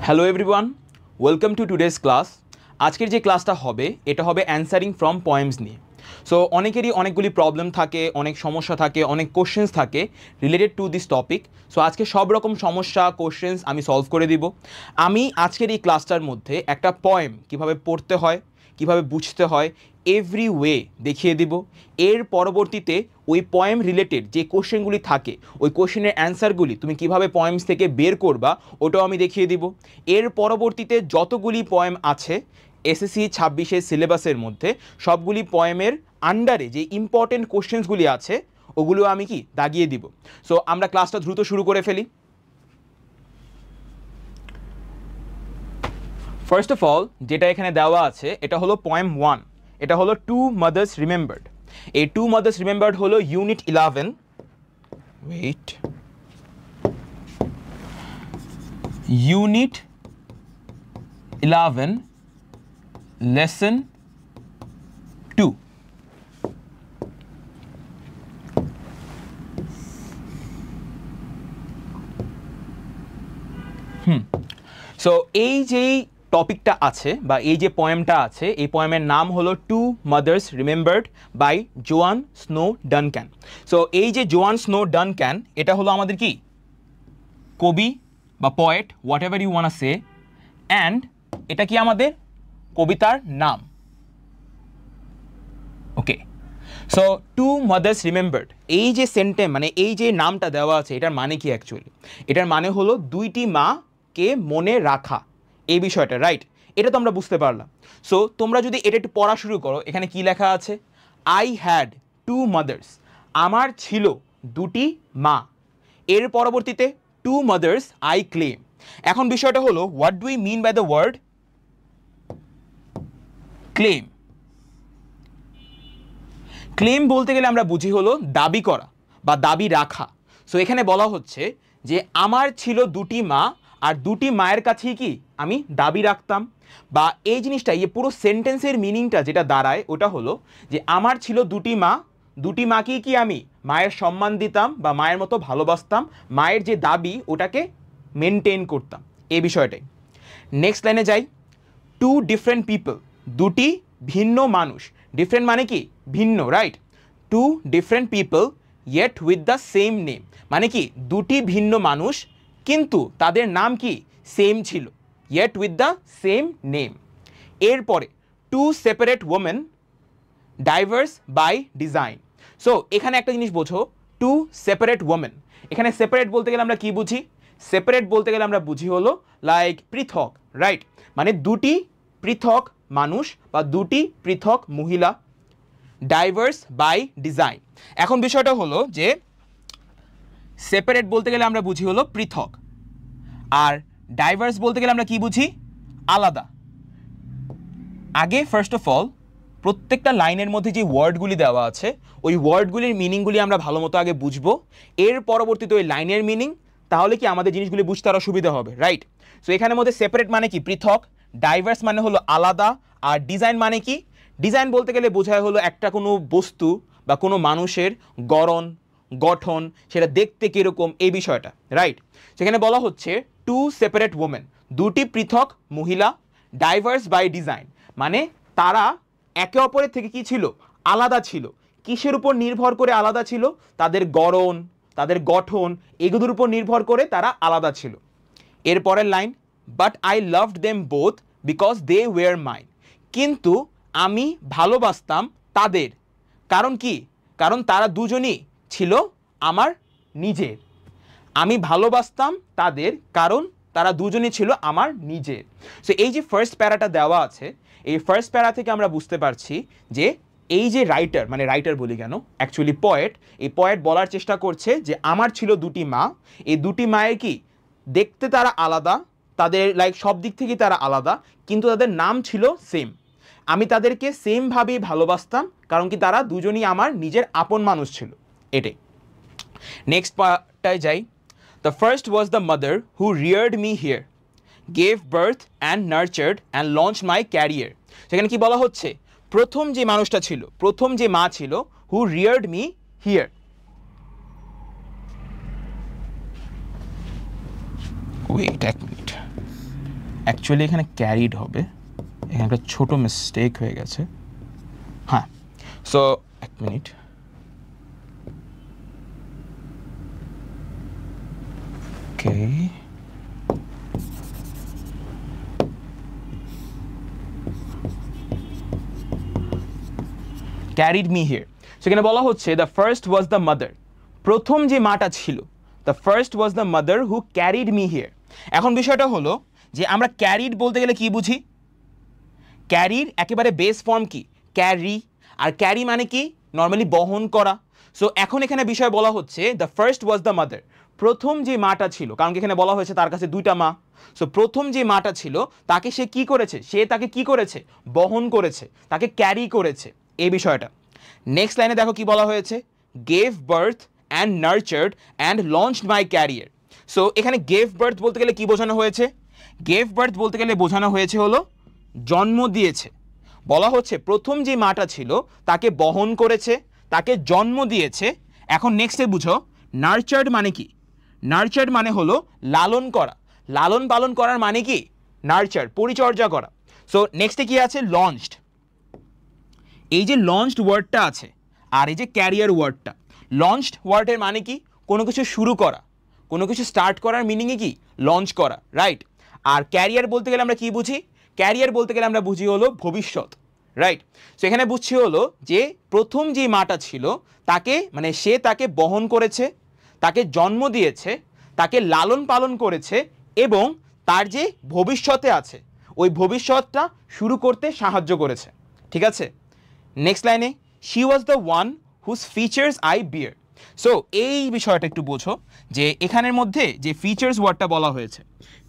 Hello everyone, welcome to today's class. আজকের যে ক্লাসটা হবে এটা হবে অ্যান্সারিং ফ্রম পয়েমস নিয়ে। সো অনেকেরই অনেকগুলি প্রবলেম থাকে, অনেক সমস্যা থাকে, অনেক কোশ্চেন্স থাকে related to this topic. So আজকে সব রকম সমস্যা কোশ্চেন্স আমি সলভ করে দিব। আমি আজকের এই ক্লাসটার মধ্যে একটা পয়েম কিভাবে পড়তে হয়, কিভাবে বুঝতে হয়, এভরি ওয়ে দেখিয়ে দিব। এর পরবর্তীতে ওই পয়েম রিলেটেড যে কোশ্চেনগুলি থাকে ওই কোশ্চেনের অ্যান্সারগুলি তুমি কিভাবে পয়েমস থেকে বের করবা ওটাও আমি দেখিয়ে দিব। এর পরবর্তীতে যতগুলি পয়েম আছে এসএসসি 26-এর সিলেবাসের মধ্যে সবগুলি পয়েমের আন্ডারে যে ইম্পর্টেন্ট কোশ্চেন্সগুলি আছে ওগুলো আমি কি দাগিয়ে দিব। সো আমরা ক্লাসটা দ্রুত শুরু করে ফেলি। ফার্স্ট অফ অল যেটা এখানে দেওয়া আছে এটা হলো পয়েম 1, এটা হলো টু মাদার্স রিমেম্বার্ড। এই টু মাদার্স রিমেম্বার্ড হলো ইউনিট 11, ইউনিট 11 লেসন 2। সো এই যেই টপিকটা আছে বা এই যে পয়েমটা আছে এই পয়েমের নাম হলো টু মাদার্স রিমেম্বার্ড বাই জোয়ান স্নো ডানক্যান। সো এই যে জোয়ান স্নো ডানক্যান এটা হলো আমাদের কি কবি বা poet, whatever you want say, and এটা কি আমাদের কবিতার নাম। Okay, so two mothers remembered এই যে সেন্টেন্স মানে এই যে নামটা দেওয়া আছে এটার মানে কি অ্যাকচুয়ালি? এটার মানে হলো দুইটি মাকে মনে রাখা, এই বিষয়টা, রাইট? এটা তো আমরা বুঝতে পারলাম। সো তোমরা যদি এটা একটু পড়া শুরু করো, এখানে কি লেখা আছে? আই হ্যাড টু মাদার্স, আমার ছিল দুটি মা। এর পরবর্তীতে টু মাদার্স আই ক্লেম। এখন বিষয়টা হলো what do we mean by the word claim? Claim বলতে গেলে আমরা বুঝি হলো দাবি করা বা দাবি রাখা। সো এখানে বলা হচ্ছে যে আমার ছিল দুটি মা আর দুটি মায়ের কাছেই কি আমি দাবি রাখতাম, বা এই জিনিসটা এই পুরো সেন্টেন্সের মিনিংটা যেটা দাঁড়ায় ওটা হলো যে আমার ছিল দুটি মা, দুটি মাকেই কি আমি মায়ের সম্মান দিতাম বা মায়ের মতো ভালোবাসতাম, মায়ের যে দাবি ওটাকে মেনটেন করতাম, এই বিষয়টাই। নেক্সট লাইনে যাই। টু ডিফারেন্ট পিপল, দুটি ভিন্ন মানুষ। ডিফারেন্ট মানে কি ভিন্ন, right? Two different people yet with the same name, মানে কি দুটি ভিন্ন মানুষ কিন্তু তাদের নাম কি সেম ছিল, yet with the same name. এরপরে two separate women diverse by design. So এখানে একটা জিনিস বোঝো, টু সেপারেট ওমেন, এখানে সেপারেট বলতে গেলে আমরা কি বুঝি? সেপারেট বলতে গেলে আমরা বুঝি হলো লাইক পৃথক, রাইট? মানে দুটি পৃথক মানুষ বা দুটি পৃথক মহিলা। ডাইভার্স বাই ডিজাইন, এখন বিষয়টা হলো যে সেপারেট বলতে গেলে আমরা বুঝি হলো পৃথক, আর ডাইভার্স বলতে গেলে আমরা কি বুঝি? আলাদা। আগে ফার্স্ট অফ অল প্রত্যেকটা লাইনের মধ্যে যে ওয়ার্ডগুলি দেওয়া আছে ওই ওয়ার্ডগুলির মিনিংগুলি আমরা ভালো মতো আগে বুঝবো, এর পরবর্তীতে ওই লাইনের মিনিং, তাহলে কি আমাদের জিনিসগুলি বুঝতে আরও সুবিধা হবে, রাইট? সো এখানের মধ্যে সেপারেট মানে কি পৃথক, ডাইভার্স মানে হলো আলাদা, আর ডিজাইন মানে কি? ডিজাইন বলতে গেলে বোঝায় হলো একটা কোনো বস্তু বা কোনো মানুষের গঠন সেটা দেখতে কীরকম, এই বিষয়টা, রাইট? সেখানে বলা হচ্ছে টু সেপারেট ওমেন, দুটি পৃথক মহিলা। ডাইভার্স বাই ডিজাইন মানে তারা একে অপরের থেকে কি ছিল? আলাদা ছিল। কিসের উপর নির্ভর করে আলাদা ছিল? তাদের তাদের গঠন, এগুলোর উপর নির্ভর করে তারা আলাদা ছিল। এরপরের line, but I loved them both because they were mine, কিন্তু আমি ভালোবাসতাম তাদের, কারণ কি? কারণ তারা দুজনই ছিল আমার নিজের। আমি ভালোবাসতাম তাদের কারণ তারা দুজনই ছিল আমার নিজের। সো এই যে ফার্স্ট প্যারাটা দেওয়া আছে এই ফার্স্ট প্যারা থেকে আমরা বুঝতে পারছি যে এই যে রাইটার, মানে রাইটার বলি কেন, অ্যাকচুয়ালি পয়েট, এই পয়েট বলার চেষ্টা করছে যে আমার ছিল দুটি মা, এই দুটি মায়ের কি দেখতে তারা আলাদা, তাদের লাইক সব দিক থেকেই তারা আলাদা, কিন্তু তাদের নাম ছিল সেম। আমি তাদেরকে সেমভাবেই ভালোবাসতাম কারণ কি তারা দুজনই আমার নিজের আপন মানুষ ছিল, এটাই। নেক্সট পার্টটায় যাই। The first was the mother who রিয়ার্ড me here, gave birth and নার্চার্ড and launch my career. সেখানে কি বলা হচ্ছে? প্রথম যে মানুষটা ছিল, প্রথম যে মা ছিল, হু রিয়ার্ড মি হিয়ার। ওয়েট এক মিনিট, অ্যাকচুয়ালি এখানে ক্যারিড হবে, এখানে একটা ছোটো মিস্টেক হয়ে গেছে। হ্যাঁ, সো এক minute, okay, carried me here. সেখানে বলা হচ্ছে the first was the mother, প্রথম যে মাটা ছিল, the first was the mother who carried me here. এখন বিষয়টা হলো যে আমরা ক্যারিড বলতে গেলে কি বুঝি? ক্যারির একেবারে বেস ফর্ম কি? ক্যারি। আর ক্যারি মানে কি? নর্মালি বহন করা। সো এখন এখানে বিষয় বলা হচ্ছে the first was the mother, প্রথম যে মাটা ছিল, কারণ এখানে বলা হয়েছে তার কাছে দুইটা মা। সো প্রথম যে মাটা ছিল তাকে সে কি করেছে? সে তাকে কি করেছে? বহন করেছে, তাকে ক্যারি করেছে, এই বিষয়টা। নেক্সট লাইনে দেখো কি বলা হয়েছে, gave birth and নার্চার্ড and launched my career. So এখানে গেভ বার্থ বলতে গেলে কি বোঝানো হয়েছে? গেভ বার্থ বলতে গেলে বোঝানো হয়েছে হলো জন্ম দিয়েছে। বলা হচ্ছে প্রথম যে মাটা ছিল তাকে বহন করেছে, তাকে জন্ম দিয়েছে। এখন নেক্সটে বুঝো, নার্চার্ড মানে কি? নার্চার্ড মানে হলো লালন করা, লালন পালন করার মানে কি? নার্চার, পরিচর্যা করা। সো নেক্সটে কি আছে? লঞ্চড। এই যে লঞ্চড ওয়ার্ডটা আছে আর এই যে ক্যারিয়ার ওয়ার্ডটা, লঞ্চড ওয়ার্ডের মানে কি? কোনো কিছু শুরু করা, কোনো কিছু স্টার্ট করার মিনিংয়ে কি? লঞ্চ করা, রাইট। আর ক্যারিয়ার বলতে গেলে আমরা কি বুঝি? ক্যারিয়ার বলতে গেলে আমরা বুঝি হলো ভবিষ্যৎ, রাইট। সো এখানে বুঝছি হলো যে প্রথম যে মাটা ছিল তাকে, মানে সে তাকে বহন করেছে, তাকে জন্ম দিয়েছে, তাকে লালন পালন করেছে এবং তার যে ভবিষ্যতে আছে ওই ভবিষ্যৎটা শুরু করতে সাহায্য করেছে, ঠিক আছে। নেক্সট লাইনে, she was the one whose features I bear. So এই বিষয়টা একটু বোঝো যে এখানের মধ্যে যে ফিচার্স ওয়ার্ডটা বলা হয়েছে,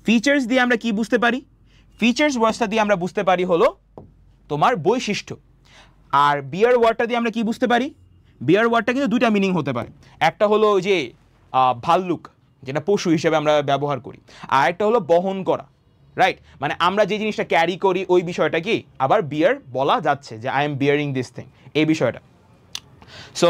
ফিচার্স দিয়ে আমরা কি বুঝতে পারি? ফিচার্স ওয়ার্ডটা দিয়ে আমরা বুঝতে পারি হলো তোমার বৈশিষ্ট্য। আর বিয়ার ওয়ার্ডটা দিয়ে আমরা কি বুঝতে পারি? বিয়ার ওয়ার্ডটা কিন্তু দুইটা মিনিং হতে পারে, একটা হলো ওই যে ভাল্লুক, যেটা পশু হিসেবে আমরা ব্যবহার করি, আর একটা হলো বহন করা, রাইট। মানে আমরা যে জিনিসটা ক্যারি করি ওই বিষয়টা কি আবার বিয়ার বলা যাচ্ছে, যে I am bearing this thing, এই বিষয়টা। So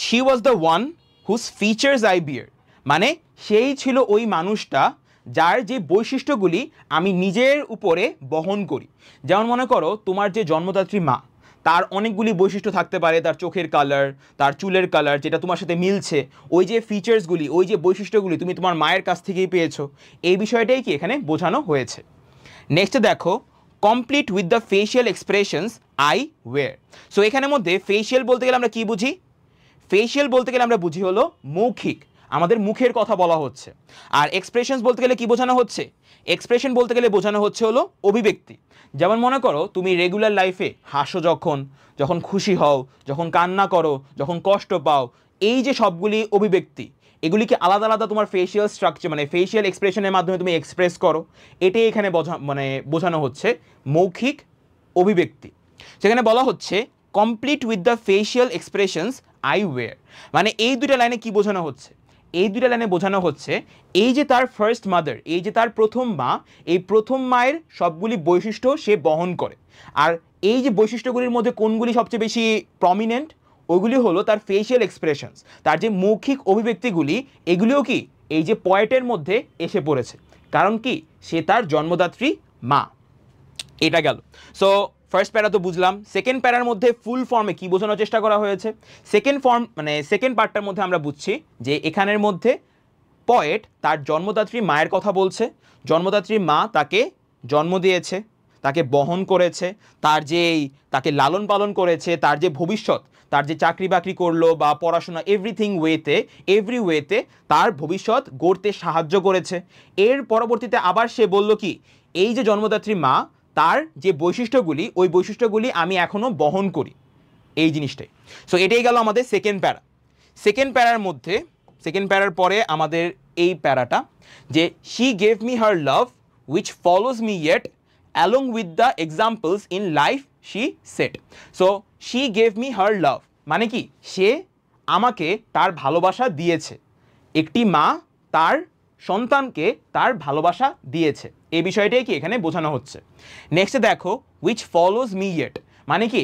she was the one whose features I bear, মানে সেই ছিল ওই মানুষটা যার যে বৈশিষ্ট্যগুলি আমি নিজের উপরে বহন করি। যেমন মনে করো তোমার যে জন্মদাত্রী মা, তার অনেকগুলি বৈশিষ্ট্য থাকতে পারে, তার চোখের কালার, তার চুলের কালার যেটা তোমার সাথে মিলছে, ওই যে ফিচার্সগুলি, ওই যে বৈশিষ্ট্যগুলি তুমি তোমার মায়ের কাছ থেকেই পেয়েছো, এই বিষয়টাই কি এখানে বোঝানো হয়েছে। নেক্সটে দেখো, complete with the facial expressions I wear. So এখানের মধ্যে ফেশিয়াল বলতে গেলে আমরা কি বুঝি? ফেশিয়াল বলতে গেলে আমরা বুঝি হলো মৌখিক, আমাদের মুখের কথা বলা হচ্ছে। আর এক্সপ্রেশনস বলতে গেলে কি বোঝানো হচ্ছে? এক্সপ্রেশন বলতে গেলে বোঝানো হচ্ছে হলো অভিব্যক্তি। যেমন মনে করো তুমি রেগুলার লাইফে হাসো, যখন যখন খুশি হও, যখন কান্না করো, যখন কষ্ট পাও, এই যে সবগুলি অভিব্যক্তি, এগুলিকে আলাদা আলাদা তোমার ফেশিয়াল স্ট্রাকচার মানে ফেশিয়াল এক্সপ্রেশনের মাধ্যমে তুমি এক্সপ্রেস করো, এটাই এখানে বোঝানো হচ্ছে মৌখিক অভিব্যক্তি। সেখানে বলা হচ্ছে complete with the facial expressions I wear, মানে এই দুইটা লাইনে কি বোঝানো হচ্ছে? এই দুইটা লাইনে বোঝানো হচ্ছে এই যে তার ফার্স্ট মাদার, এই যে তার প্রথম মা, এই প্রথম মায়ের সবগুলি বৈশিষ্ট্য সে বহন করে। আর এই যে বৈশিষ্ট্যগুলির মধ্যে কোনগুলি সবচেয়ে বেশি প্রমিনেন্ট? ওইগুলি হলো তার ফেশিয়াল এক্সপ্রেশনস, তার যে মৌখিক অভিব্যক্তিগুলি, এগুলিও কি এই যে পয়েন্টের মধ্যে এসে পড়েছে। কারণ কি? সে তার জন্মদাত্রী মা। এটা গেল। সো ফার্স্ট প্যারা তো বুঝলাম। সেকেন্ড প্যারার মধ্যে ফুল ফর্মে কি বোঝানোর চেষ্টা করা হয়েছে? সেকেন্ড ফর্ম মানে সেকেন্ড পার্টটার মধ্যে আমরা বুঝছি যে এখানের মধ্যে পয়েট তার জন্মদাত্রী মায়ের কথা বলছে। জন্মদাত্রী মা তাকে জন্ম দিয়েছে, তাকে বহন করেছে, তাকে লালন পালন করেছে, তার যে ভবিষ্যৎ, তার যে চাকরি বাকরি করলো বা পড়াশোনা, এভরি ওয়েতে তার ভবিষ্যৎ গড়তে সাহায্য করেছে। এর পরবর্তীতে আবার সে বলল কি, এই যে জন্মদাত্রী মা, তার যে বৈশিষ্ট্যগুলি, ওই বৈশিষ্ট্যগুলি আমি এখনও বহন করি, এই জিনিসটাই। সো এটাই গেল আমাদের সেকেন্ড প্যারা। সেকেন্ড প্যারার মধ্যে, সেকেন্ড প্যারার পরে আমাদের এই প্যারাটা, যে she gave me her love which follows me yet along with the examples in life she set. So she gave me her love মানে কি? সে আমাকে তার ভালোবাসা দিয়েছে। একটি মা তার সন্তানকে তার ভালোবাসা দিয়েছে, এই বিষয়টাই কি এখানে বোঝানো হচ্ছে। নেক্সটে দেখো, উইচ ফলোজ মি ইয়েট মানে কি?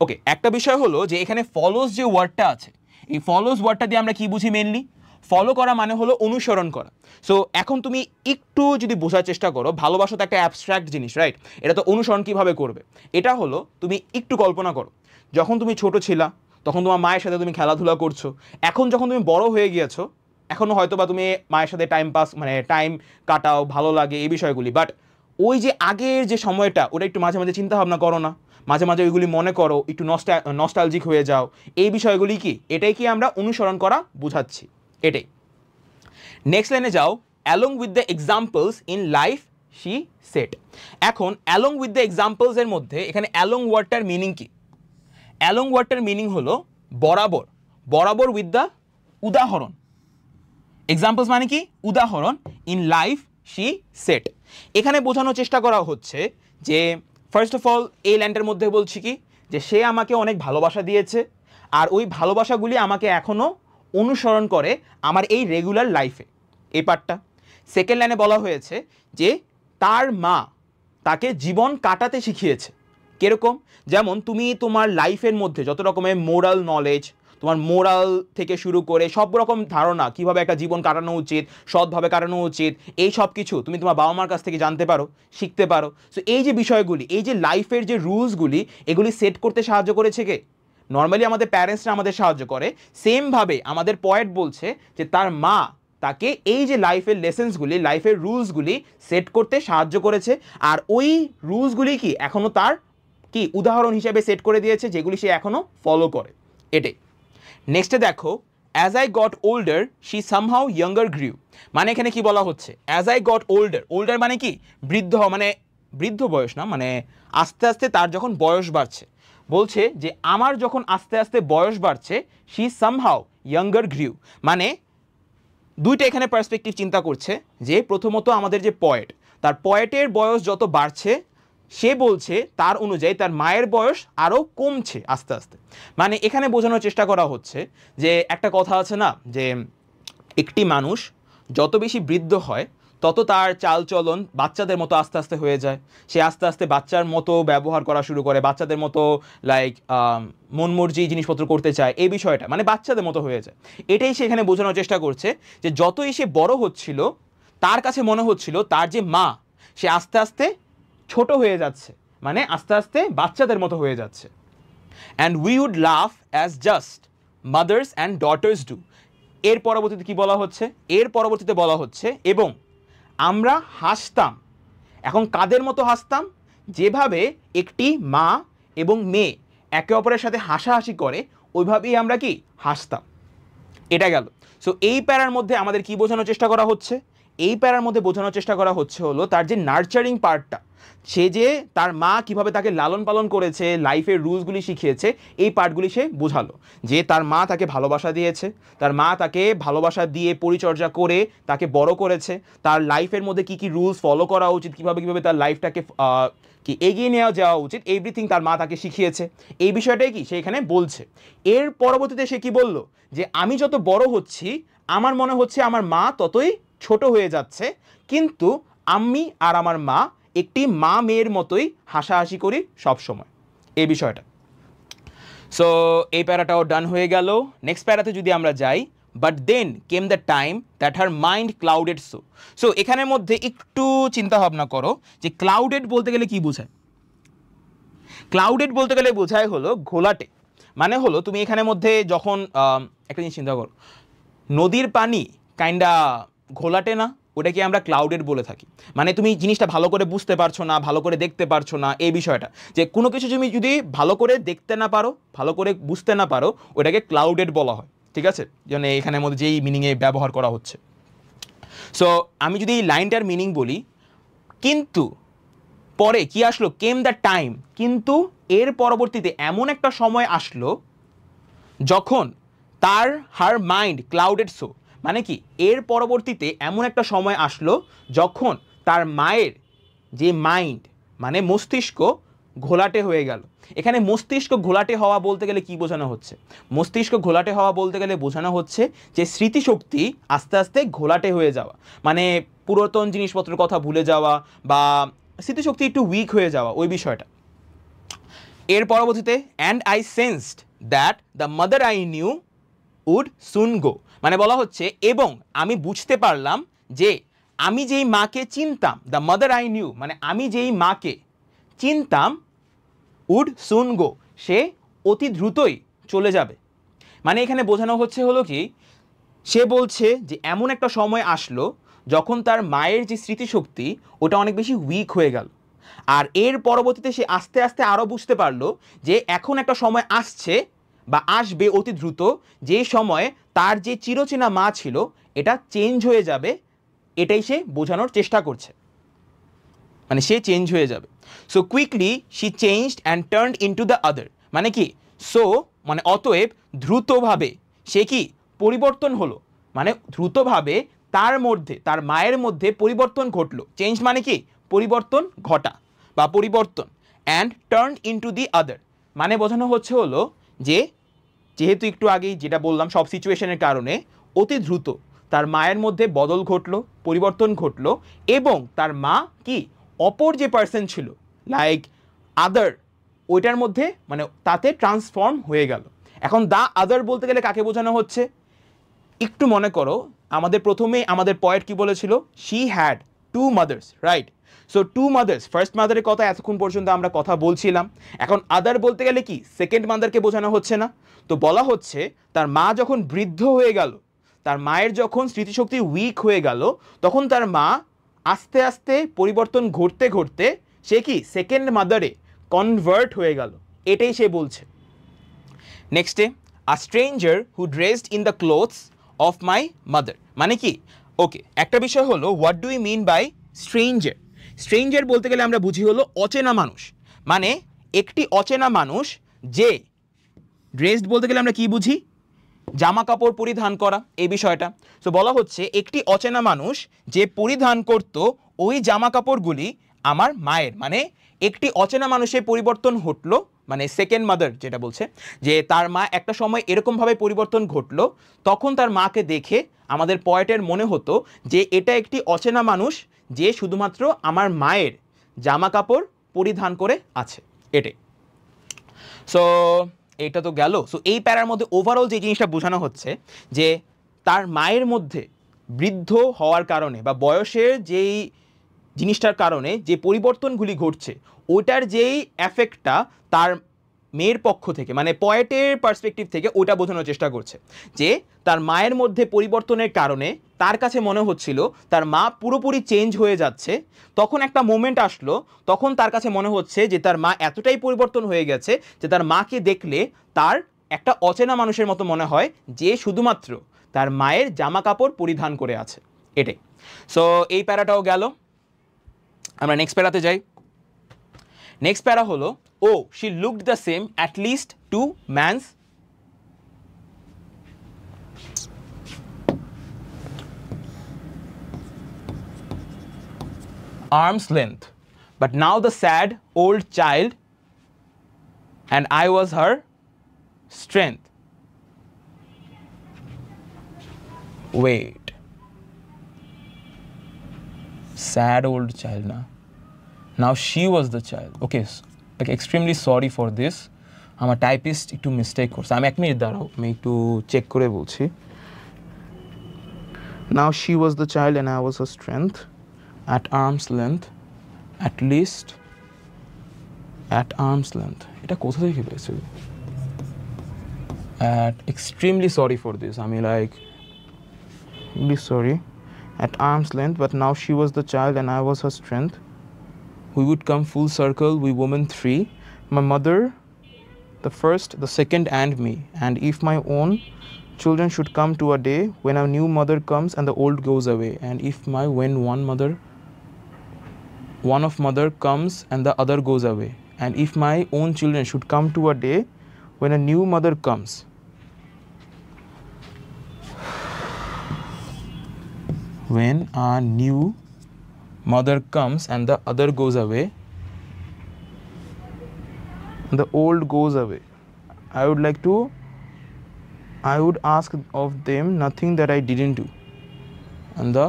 ওকে, একটা বিষয় হলো যে এখানে ফলোজ যে ওয়ার্ডটা আছে, এই ফলোজ ওয়ার্ডটা দিয়ে আমরা কি বুঝি? মেনলি ফলো করা মানে হলো অনুসরণ করা। সো এখন তুমি একটু যদি বোঝার চেষ্টা করো, ভালোবাসা তো একটা অ্যাবস্ট্রাক্ট জিনিস, রাইট? এটা তো অনুসরণ কিভাবে করবে? এটা হলো তুমি একটু কল্পনা করো, যখন তুমি ছোট ছিলা তখন তোমার মায়ের সাথে তুমি খেলাধুলা করছো। এখন যখন তুমি বড় হয়ে গিয়েছো, এখনও হয়তো বা তুমি মায়ের সাথে টাইম পাস মানে টাইম কাটাও, ভালো লাগে এই বিষয়গুলি, বাট ওই যে আগের যে সময়টা ওটা একটু মাঝে মাঝে চিন্তা ভাবনা করো না? মাঝে মাঝে ওইগুলি মনে করো, একটু নস্টালজিক হয়ে যাও। এই বিষয়গুলি কি, এটাই কি আমরা অনুসরণ করা বোঝাচ্ছি, এটাই। নেক্সট লাইনে যাও, along with the examples in life she set. এখন অ্যালং উইথ দ্য এক্সাম্পলস এর মধ্যে এখানে অ্যালং ওয়ার্ডটার মিনিং কি? অ্যালং ওয়ার্ডটার মিনিং হলো বরাবর, বরাবর উইথ দ্য উদাহরণ। এক্সাম্পলস মানে কি? উদাহরণ। ইন লাইফ শি সেট, এখানে বোঝানোর চেষ্টা করা হচ্ছে যে ফার্স্ট অফ অল এই লাইনটার মধ্যে বলছি কি, যে সে আমাকে অনেক ভালোবাসা দিয়েছে আর ওই ভালোবাসাগুলি আমাকে এখনও অনুসরণ করে আমার এই রেগুলার লাইফে, এই পার্টটা। সেকেন্ড লাইনে বলা হয়েছে যে তার মা তাকে জীবন কাটাতে শিখিয়েছে। কিরকম? যেমন তুমি তোমার লাইফের মধ্যে যত রকমের মোরাল নলেজ, তোমার মোরাল থেকে শুরু করে সব রকম ধারণা, কিভাবে একটা জীবন কাটানো উচিত, সৎভাবে কাটানো উচিত, এই সব কিছু তুমি তোমার বাবা মার কাছ থেকে জানতে পারো, শিখতে পারো। সো এই যে বিষয়গুলি, এই যে লাইফের যে রুলসগুলি, এগুলি সেট করতে সাহায্য করেছে কে? নর্মালি আমাদের প্যারেন্টসরা আমাদের সাহায্য করে, সেমভাবে আমাদের পয়েট বলছে যে তার মা তাকে এই যে লাইফের লেসেন্সগুলি, লাইফের রুলসগুলি সেট করতে সাহায্য করেছে। আর ওই রুলসগুলি কি এখনও তার কি উদাহরণ হিসেবে সেট করে দিয়েছে, যেগুলি সে এখনও ফলো করে, এটাই। নেক্সটে দেখো, as I got older she somehow younger গ্রিউ। মানে এখানে কি বলা হচ্ছে? As I got older, older মানে কি? বৃদ্ধ, মানে বৃদ্ধ বয়স না, মানে আস্তে আস্তে তার যখন বয়স বাড়ছে। বলছে যে আমার যখন আস্তে আস্তে বয়স বাড়ছে, শি সামহাউ ইয়াঙ্গার গ্রিউ, মানে দুইটা এখানে পার্সপেক্টিভ চিন্তা করছে। যে প্রথমত আমাদের যে পয়েট, তার পয়েটের বয়স যত বাড়ছে, সে বলছে তার অনুযায়ী তার মায়ের বয়স আরও কমছে আস্তে আস্তে। মানে এখানে বোঝানোর চেষ্টা করা হচ্ছে যে একটা কথা আছে না, যে একটি মানুষ যত বেশি বৃদ্ধ হয় তত তার চালচলন বাচ্চাদের মতো আস্তে আস্তে হয়ে যায়। সে আস্তে আস্তে বাচ্চার মতো ব্যবহার করা শুরু করে, বাচ্চাদের মতো লাইক মনমর্জি জিনিসপত্র করতে চায়, এই বিষয়টা মানে বাচ্চাদের মতো হয়ে যায়। এটাই সে এখানে বোঝানোর চেষ্টা করছে, যে যতই সে বড় হচ্ছিল তার কাছে মনে হচ্ছিল তার যে মা, সে আস্তে আস্তে ছোট হয়ে যাচ্ছে, মানে আস্তে আস্তে বাচ্চাদের মতো হয়ে যাচ্ছে। And we would love as just mothers and daughters do. এর পরবর্তীতে কি বলা হচ্ছে? এর পরবর্তীতে বলা হচ্ছে এবং আমরা হাসতাম। এখন কাদের মতো হাসতাম? যেভাবে একটি মা এবং মেয়ে একে অপরের সাথে হাসাহাসি করে, ওইভাবেই আমরা কি হাসতাম। এটা গেল। সো এই প্যারার মধ্যে আমাদের কি বোঝানোর চেষ্টা করা হচ্ছে? এই প্যারার মধ্যে বোঝানোর চেষ্টা করা হচ্ছে হলো তার যে নার্চারিং পার্টটা, সে যে তার মা কিভাবে তাকে লালন পালন করেছে, লাইফের রুলসগুলি শিখিয়েছে, এই পার্টগুলি সে বোঝালো। যে তার মা তাকে ভালোবাসা দিয়েছে, তার মা তাকে ভালোবাসা দিয়ে পরিচর্যা করে তাকে বড় করেছে, তার লাইফের মধ্যে কি কি রুলস ফলো করা উচিত, কিভাবে তার লাইফটাকে কি এগিয়ে নেওয়া যাওয়া উচিত, এভরিথিং তার মা তাকে শিখিয়েছে। এই বিষয়টাই কি সে এখানে বলছে। এর পরবর্তীতে সে কি বলল? যে আমি যত বড় হচ্ছি আমার মনে হচ্ছে আমার মা ততই ছোট হয়ে যাচ্ছে, কিন্তু আমি আর আমার মা একটি মা মেয়ের মতোই হাসাহাসি করি সব সময়, এই বিষয়টা। সো এই প্যারাটাও ডান হয়ে গেল। নেক্সট প্যারাতে যদি আমরা যাই, but then came the time that her mind clouded so. So এখানের মধ্যে একটু চিন্তা ভাবনা করো যে ক্লাউডেড বলতে গেলে কি বোঝায়? ক্লাউডেড বলতে গেলে বোঝায় হলো ঘোলাটে। মানে হলো তুমি এখানের মধ্যে যখন একটা জিনিস চিন্তা করো, নদীর পানি কাইন্ডা ঘোলাটে না, ওটাকে আমরা ক্লাউডেড বলে থাকি। মানে তুমি জিনিসটা ভালো করে বুঝতে পারছো না, ভালো করে দেখতে পারছো না, এই বিষয়টা। যে কোনো কিছু তুমি যদি ভালো করে দেখতে না পারো, ভালো করে বুঝতে না পারো, ওটাকে ক্লাউডেড বলা হয়, ঠিক আছে? যেন এখানের মধ্যে যেই মিনিংয়ে ব্যবহার করা হচ্ছে। সো আমি যদি এই লাইনটার মিনিং বলি, কিন্তু পরে কি আসলো? কেম দ্য টাইম, কিন্তু এর পরবর্তীতে এমন একটা সময় আসলো যখন তার হার মাইন্ড ক্লাউডেড সো, মানে কি এর পরবর্তীতে এমন একটা সময় আসলো যখন তার মায়ের যে মাইন্ড মানে মস্তিষ্ক ঘোলাটে হয়ে গেল। এখানে মস্তিষ্ক ঘোলাটে হওয়া বলতে গেলে কি বোঝানো হচ্ছে? মস্তিষ্ক ঘোলাটে হওয়া বলতে গেলে বোঝানো হচ্ছে যে স্মৃতিশক্তি আস্তে আস্তে ঘোলাটে হয়ে যাওয়া, মানে পুরাতন জিনিসপত্রের কথা ভুলে যাওয়া বা স্মৃতিশক্তি একটু উইক হয়ে যাওয়া, ওই বিষয়টা। এর পরবর্তীতে and I sensed that the mother I knew would soon go, মানে বলা হচ্ছে এবং আমি বুঝতে পারলাম যে আমি যেই মাকে চিনতাম, দ্য মাদার আই নিউ, মানে আমি যেই মাকে চিনতাম, উড সুন গো, সে অতি দ্রুতই চলে যাবে। মানে এখানে বোঝানো হচ্ছে হলো কি, সে বলছে যে এমন একটা সময় আসলো যখন তার মায়ের যে স্মৃতিশক্তি ওটা অনেক বেশি উইক হয়ে গেল, আর এর পরবর্তীতে সে আস্তে আস্তে আরও বুঝতে পারলো যে এখন একটা সময় আসছে বা আসবে অতি দ্রুত, যে সময়ে তার যে চিরচেনা মা ছিল এটা চেঞ্জ হয়ে যাবে, এটাই সে বোঝানোর চেষ্টা করছে, মানে সে চেঞ্জ হয়ে যাবে। So quickly she changed and turned into the other, মানে কি, সো মানে অতএব দ্রুতভাবে সে কি পরিবর্তন হলো, মানে দ্রুতভাবে তার মধ্যে, তার মায়ের মধ্যে পরিবর্তন ঘটলো। চেঞ্জ মানে কি পরিবর্তন ঘটা বা পরিবর্তন, অ্যান্ড টার্নড ইনটু দি আদার মানে বোঝানো হচ্ছে হলো যে যেহেতু একটু আগেই যেটা বললাম সব সিচুয়েশনের কারণে অতি দ্রুত তার মায়ের মধ্যে বদল ঘটলো, পরিবর্তন ঘটলো, এবং তার মা কি অপর যে পার্সন ছিল লাইক আদার, ওইটার মধ্যে মানে তাতে ট্রান্সফর্ম হয়ে গেল। এখন দ্য আদার বলতে গেলে কাকে বোঝানো হচ্ছে, একটু মনে করো আমাদের প্রথমে আমাদের পয়েন্ট কি বলেছিল, she had two mothers, right? So two mothers, first মাদারের কথা এতক্ষণ পর্যন্ত আমরা কথা বলছিলাম, এখন আদার বলতে গেলে কি সেকেন্ড মাদারকে বোঝানো হচ্ছে না? তো বলা হচ্ছে তার মা যখন বৃদ্ধ হয়ে গেল, তার মায়ের যখন স্মৃতিশক্তি উইক হয়ে গেল, তখন তার মা আস্তে আস্তে পরিবর্তন ঘটতে ঘটতে সে কি সেকেন্ড মাদারে কনভার্ট হয়ে গেল, এটাই সে বলছে। নেক্সটে, a stranger who dressed in the clothes of my mother, মানে কি, ওকে একটা বিষয় হলো what do you mean by stranger. Stranger বলতে গেলে আমরা বুঝি হলো অচেনা মানুষ, মানে একটি অচেনা মানুষ যে, ড্রেসড বলতে গেলে আমরা কি বুঝি, জামা কাপড় পরিধান করা, এই বিষয়টা। সো বলা হচ্ছে একটি অচেনা মানুষ যে পরিধান করত ওই জামা কাপড়গুলি আমার মায়ের, মানে একটি অচেনা মানুষের পরিবর্তন ঘটলো, মানে সেকেন্ড মাদার যেটা বলছে যে তার মা একটা সময় এরকমভাবে পরিবর্তন ঘটলো, তখন তার মাকে দেখে আমাদের পয়েটের মনে হতো যে এটা একটি অচেনা মানুষ যে শুধুমাত্র আমার মায়ের জামা কাপড় পরিধান করে আছে, এটাই। সো এইটা তো গেল। সো এই প্যারার মধ্যে ওভারঅল যে জিনিসটা বোঝানো হচ্ছে যে তার মায়ের মধ্যে বৃদ্ধ হওয়ার কারণে বা বয়সের যেই জিনিসটার কারণে যে পরিবর্তনগুলি ঘটছে, ওটার যেই এফেক্টটা তার মেয়ের পক্ষ থেকে, মানে পয়েটের পার্সপেক্টিভ থেকে ওটা বোঝানোর চেষ্টা করছে যে তার মায়ের মধ্যে পরিবর্তনের কারণে তার কাছে মনে হচ্ছিল তার মা পুরোপুরি চেঞ্জ হয়ে যাচ্ছে। তখন একটা মোমেন্ট আসলো, তখন তার কাছে মনে হচ্ছে যে তার মা এতটাই পরিবর্তন হয়ে গেছে যে তার মাকে দেখলে তার একটা অচেনা মানুষের মতো মনে হয় যে শুধুমাত্র তার মায়ের জামা কাপড় পরিধান করে আছে, এটাই। সো এই প্যারাটাও গেল, আমরা নেক্সট প্যারাতে যাই। নেক্সট প্যারা হলো, oh she looked the same at least to man's arm's length, but now the sad old child and I was her strength. Wait, sad old child na, now she was the child. Okay, like extremely sorry for this, আমার typist একটু mistake করছে, আমি 1 minute দাঁড়াও, আমি একটু check করে বলছি। Now she was the child and I was her strength, at arm's length, at least at arm's length, এটা কোথা থেকে পেয়েছি? At extremely sorry for this, আমি like really sorry, at arm's length, but now she was the child and I was her strength. We would come full circle, we women three, my mother, the first, the second, and me. And if my own children should come to a day when a new mother comes and the old goes away, and if my when one of mother comes and the other goes away, and if my own children should come to a day when a new mother comes, when a new mother comes and the other goes away, the old goes away, I would ask of them nothing that I didn't do, and the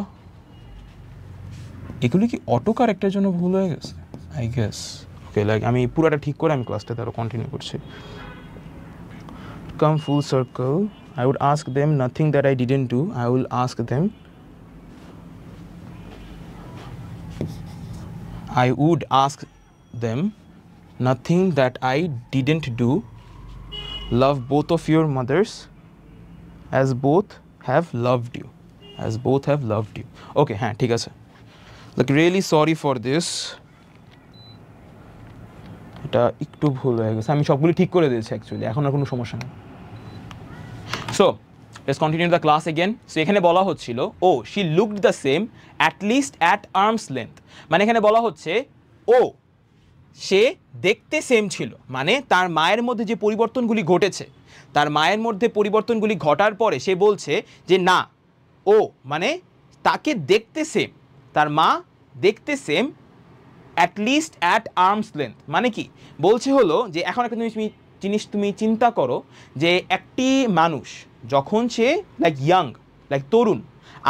এগুলি কি auto কারেক্টের জন্য ভুল হয়ে গেছে I guess. Okay, like আমি পুরোটা ঠিক করে আমি ক্লাসটা আরও কন্টিনিউ করছি। Come full circle, I would ask them nothing that I didn't do. I will ask them. I would ask them nothing that I didn't do. Love both of your mothers as both have loved you. As both have loved you. Okay, হ্যাঁ ঠিক আছে. Like really sorry for this. এটা একটু ভুল হয়ে গেছে, আমি সবগুলো ঠিক করে দিয়েছি অ্যাকচুয়ালি, এখন আর কোনো সমস্যা নেই। So let's continue the class again. So এখানে বলা হচ্ছিল oh she looked the same at least at arm's length, মানে এখানে বলা হচ্ছে ও সে দেখতে সেম ছিল, মানে তার মায়ের মধ্যে যে পরিবর্তনগুলি ঘটেছে, তার মায়ের মধ্যে পরিবর্তনগুলি ঘটার পরে সে বলছে যে না ও মানে তাকে দেখতে সেম, তার মা দেখতে same at least at arm's length, মানে কি বলছে হলো যে এখন একটা জিনিস তুমি চিন্তা করো যে একটি মানুষ যখন সে লাইক ইয়াং লাইক তরুণ,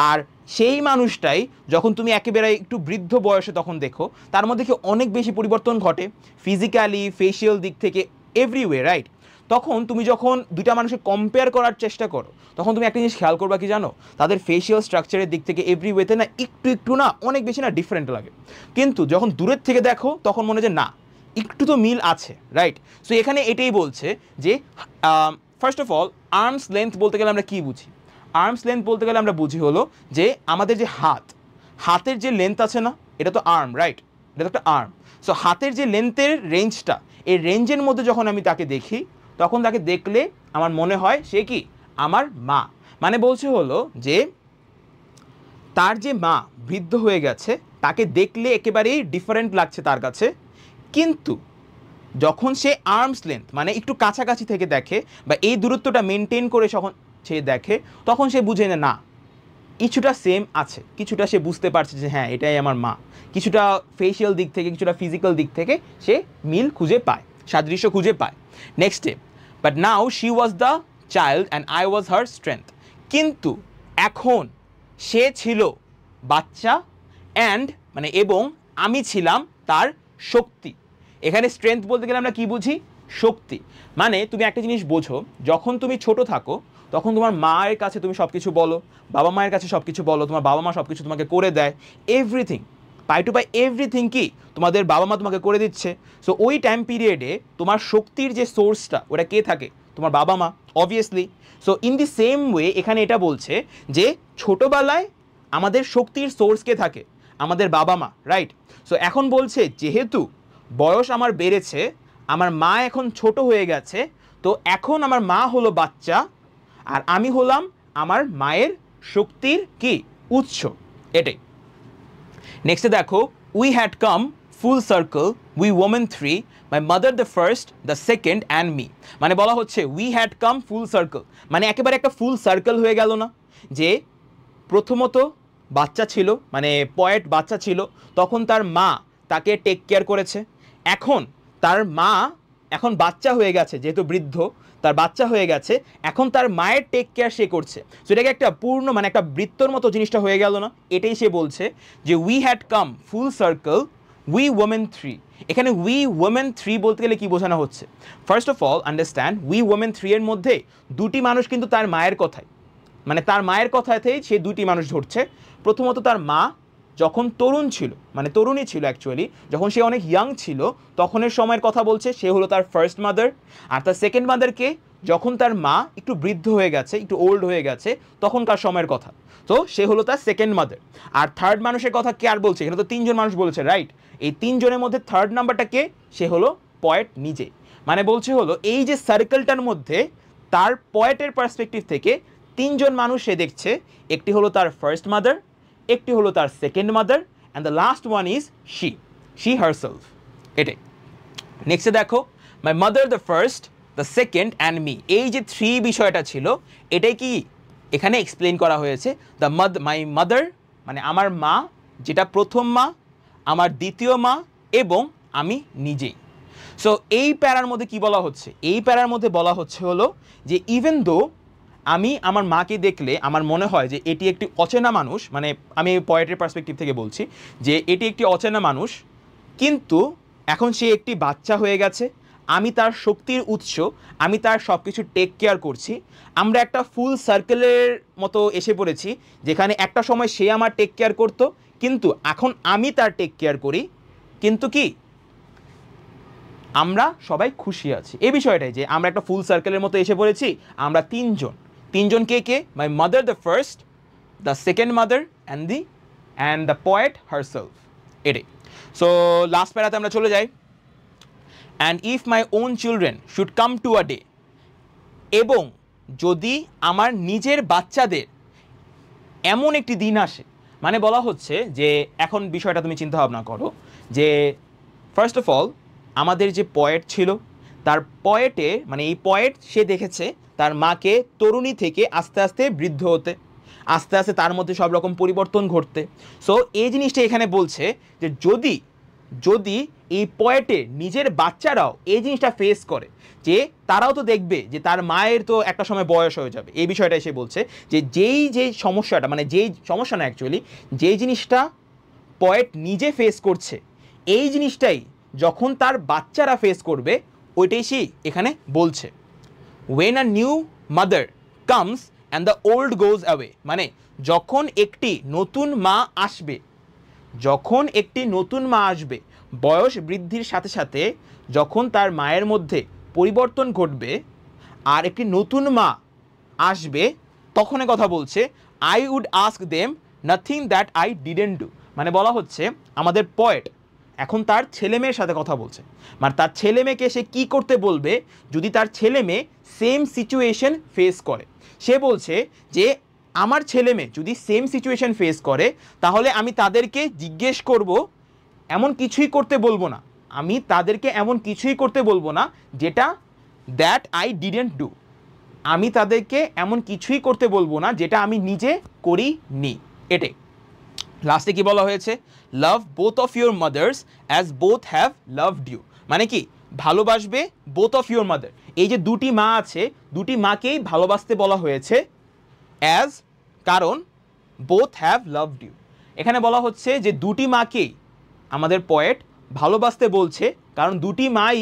আর সেই মানুষটাই যখন তুমি একেবারে একটু বৃদ্ধ বয়সে তখন দেখো তার মধ্যে কি অনেক বেশি পরিবর্তন ঘটে ফিজিক্যালি, ফেশিয়াল দিক থেকে, এভরিওয়ে, রাইট? তখন তুমি যখন দুইটা মানুষকে কম্পেয়ার করার চেষ্টা করো তখন তুমি একটা জিনিস খেয়াল করবা কি জানো, তাদের ফেশিয়াল স্ট্রাকচারের দিক থেকে এভরিওয়েতে না একটু না অনেক বেশি না ডিফারেন্ট লাগে, কিন্তু যখন দূরের থেকে দেখো তখন মনে হয় যে না একটু তো মিল আছে, রাইট? সো এখানে এটাই বলছে যে first of all arms length বলতে গেলে আমরা কী বুঝি? আর্মস লেন্থ বলতে গেলে আমরা বুঝি হলো যে আমাদের যে হাতের যে লেন্থ আছে না, এটা তো আর্ম, রাইট? এটা তো একটা আর্ম। সো হাতের যে লেন্থের রেঞ্জটা, এই রেঞ্জের মধ্যে যখন আমি তাকে দেখি তখন তাকে দেখলে আমার মনে হয় সে কি আমার মা, মানে বলছে হলো যে তার যে মা বৃদ্ধ হয়ে গেছে তাকে দেখলে একেবারেই ডিফারেন্ট লাগছে তার কাছে, কিন্তু যখন সে আর্মস লেন্থ মানে একটু কাছাকাছি থেকে দেখে বা এই দূরত্বটা মেনটেন করে যখন সে দেখে তখন সে বুঝে না কিছুটা সেম আছে, কিছুটা সে বুঝতে পারছে যে হ্যাঁ এটাই আমার মা, কিছুটা ফেশিয়াল দিক থেকে কিছুটা ফিজিক্যাল দিক থেকে সে মিল খুঁজে পায়, সাদৃশ্য খুঁজে পায়। Next step, but now she was the child and I was her strength, কিন্তু এখন সে ছিল বাচ্চা অ্যান্ড মানে এবং আমি ছিলাম তার শক্তি। এখানে স্ট্রেংথ বলতে গেলে আমরা কি বুঝি? শক্তি। মানে তুমি একটা জিনিস বোঝো, যখন তুমি ছোট থাকো তখন তোমার মায়ের কাছে তুমি সব কিছু বলো, বাবা মায়ের কাছে সব কিছু বলো, তোমার বাবা মা সব কিছু তোমাকে করে দেয়, এভরিথিং পাই টু পাই এভরিথিং কি তোমাদের বাবা মা তোমাকে করে দিচ্ছে। সো ওই টাইম পিরিয়ডে তোমার শক্তির যে সোর্সটা ওটা কে থাকে? তোমার বাবা মা, obviously. So in the same way এখানে এটা বলছে যে ছোটোবেলায় আমাদের শক্তির সোর্স কে থাকে? আমাদের বাবা মা, রাইট? সো এখন বলছে যেহেতু বয়স আমার বেড়েছে, আমার মা এখন ছোট হয়ে গেছে, তো এখন আমার মা হলো বাচ্চা আর আমি হলাম আমার মায়ের শক্তির কি উৎস, এটাই। নেক্সটে দেখো, we had come full circle, we women three, my mother the first, the second and me, মানে বলা হচ্ছে we had come full circle, মানে একেবারে একটা ফুল সার্কেল হয়ে গেল না, যে প্রথমত বাচ্চা ছিল মানে পয়েট বাচ্চা ছিল, তখন তার মা তাকে টেক কেয়ার করেছে, এখন তার মা এখন বাচ্চা হয়ে গেছে, যেহেতু বৃদ্ধ তার বাচ্চা হয়ে গেছে, এখন তার মায়ের টেক কেয়ার সে করছে। সো এটাকে একটা পূর্ণ মানে একটা বৃত্তর মতো জিনিসটা হয়ে গেল না, এটাই সে বলছে যে we had come full circle, we women three. এখানে উই ওমেন থ্রি বলতে গেলে কি বোঝানো হচ্ছে? First of all understand, we women three এর মধ্যে দুটি মানুষ কিন্তু তার মায়ের কথায়, মানে তার মায়ের কথাতেই সে দুটি মানুষ ধরছে। প্রথমত তার মা যখন তরুণ ছিল, মানে তরুণী ছিল অ্যাকচুয়ালি, যখন সে অনেক ইয়াং ছিল তখনের সময়ের কথা বলছে, সে হলো তার ফার্স্ট মাদার। আর তার সেকেন্ড মাদারকে যখন তার মা একটু বৃদ্ধ হয়ে গেছে, একটু ওল্ড হয়ে গেছে, তখনকার সময়ের কথা, তো সে হলো তার সেকেন্ড মাদার। আর থার্ড মানুষের কথা কে আর বলছে? এখানে তো তিনজন মানুষ বলেছে, রাইট? এই তিনজনের মধ্যে থার্ড নাম্বারটা কে? সে হলো পয়েট নিজে। মানে বলছে হলো এই যে সার্কেলটার মধ্যে তার পয়েটের পার্সপেক্টিভ থেকে তিনজন মানুষ সে দেখছে, একটি হলো তার ফার্স্ট মাদার, একটি হলো তার second mother, and the last one is she herself, এটাই। নেক্সটে দেখো, মাই mother the first, the second and me, এই যে থ্রি বিষয়টা ছিল এটাই কি এখানে এক্সপ্লেন করা হয়েছে। মাই মাদার মানে আমার মা, যেটা প্রথম মা, আমার দ্বিতীয় মা এবং আমি নিজেই। সো এই প্যারার মধ্যে কি বলা হচ্ছে? এই প্যারার মধ্যে বলা হচ্ছে হলো যে ইভেন দো আমি আমার মাকে দেখলে আমার মনে হয় যে এটি একটি অচেনা মানুষ, মানে আমি পয়েটের পার্সপেক্টিভ থেকে বলছি যে এটি একটি অচেনা মানুষ, কিন্তু এখন সে একটি বাচ্চা হয়ে গেছে, আমি তার শক্তির উৎস, আমি তার সব কিছু টেক কেয়ার করছি। আমরা একটা ফুল সার্কেলের মতো এসে পড়েছি, যেখানে একটা সময় সে আমার টেক কেয়ার করতো, কিন্তু এখন আমি তার টেক কেয়ার করি, কিন্তু কি আমরা সবাই খুশি আছি। এই বিষয়টাই যে আমরা একটা ফুল সার্কেলের মতো এসে পড়েছি। আমরা তিনজন কে কে? My mother the first, the second mother and the poet herself. এটাই। সো লাস্ট প্যারাতে আমরা চলে যাই। And if my own children should come to a day, এবং যদি আমার নিজের বাচ্চাদের এমন একটি দিন আসে, মানে বলা হচ্ছে যে এখন বিষয়টা তুমি চিন্তা ভাবনা করো যে ফার্স্ট অফ অল আমাদের যে পয়েট ছিল, তার পয়েটে মানে এই পয়েট সে দেখেছে তার মাকে তরুণী থেকে আস্তে আস্তে বৃদ্ধ হতে, আস্তে আস্তে তার মধ্যে সব রকম পরিবর্তন ঘটতে। সো এই জিনিসটা এখানে বলছে যে যদি যদি এই পয়েটের নিজের বাচ্চারাও এই জিনিসটা ফেস করে, যে তারাও তো দেখবে যে তার মায়ের তো একটা সময় বয়স হয়ে যাবে, এই বিষয়টা সে বলছে যে যেই সমস্যাটা, মানে যেই সমস্যা না অ্যাকচুয়ালি যেই জিনিসটা পয়েট নিজে ফেস করছে, এই জিনিসটাই যখন তার বাচ্চারা ফেস করবে, ওইটাই সে এখানে বলছে। when a new mother comes and the old goes away, মানে যখন একটি নতুন মা আসবে, যখন একটি নতুন মা আসবে, বয়স বৃদ্ধির সাথে সাথে যখন তার মায়ের মধ্যে পরিবর্তন ঘটবে আর একটি নতুন মা আসবে, তখন কথা বলছে I would ask them nothing that I didn't do. মানে বলা হচ্ছে আমাদের পয়েট এখন তার ছেলে মেয়ের সাথে কথা বলছে, মানে তার ছেলে মেয়েকে সে কী করতে বলবে যদি তার ছেলে মেয়ে সেম সিচুয়েশন ফেস করে। সে বলছে যে আমার ছেলে মেয়ে যদি সেম সিচুয়েশন ফেস করে, তাহলে আমি তাদেরকে জিজ্ঞেস করব, এমন কিছুই করতে বলবো না, আমি তাদেরকে এমন কিছুই করতে বলবো না যেটা দ্যাট আই ডিডেন্ট ডু, আমি তাদেরকে এমন কিছুই করতে বলবো না যেটা আমি নিজে করিনি। এটাই লাস্টে কি বলা হয়েছে, love both of your mothers as both have loved you, মানে কি ভালোবাসবে বোথ অফ ইউর মাদার, এই যে দুটি মা আছে দুটি মাকেই ভালোবাসতে বলা হয়েছে, অ্যাজ কারণ বোথ হ্যাভ লাভড ইউ, এখানে বলা হচ্ছে যে দুটি মাকেই আমাদের পয়েট ভালোবাসতে বলছে, কারণ দুটি মাই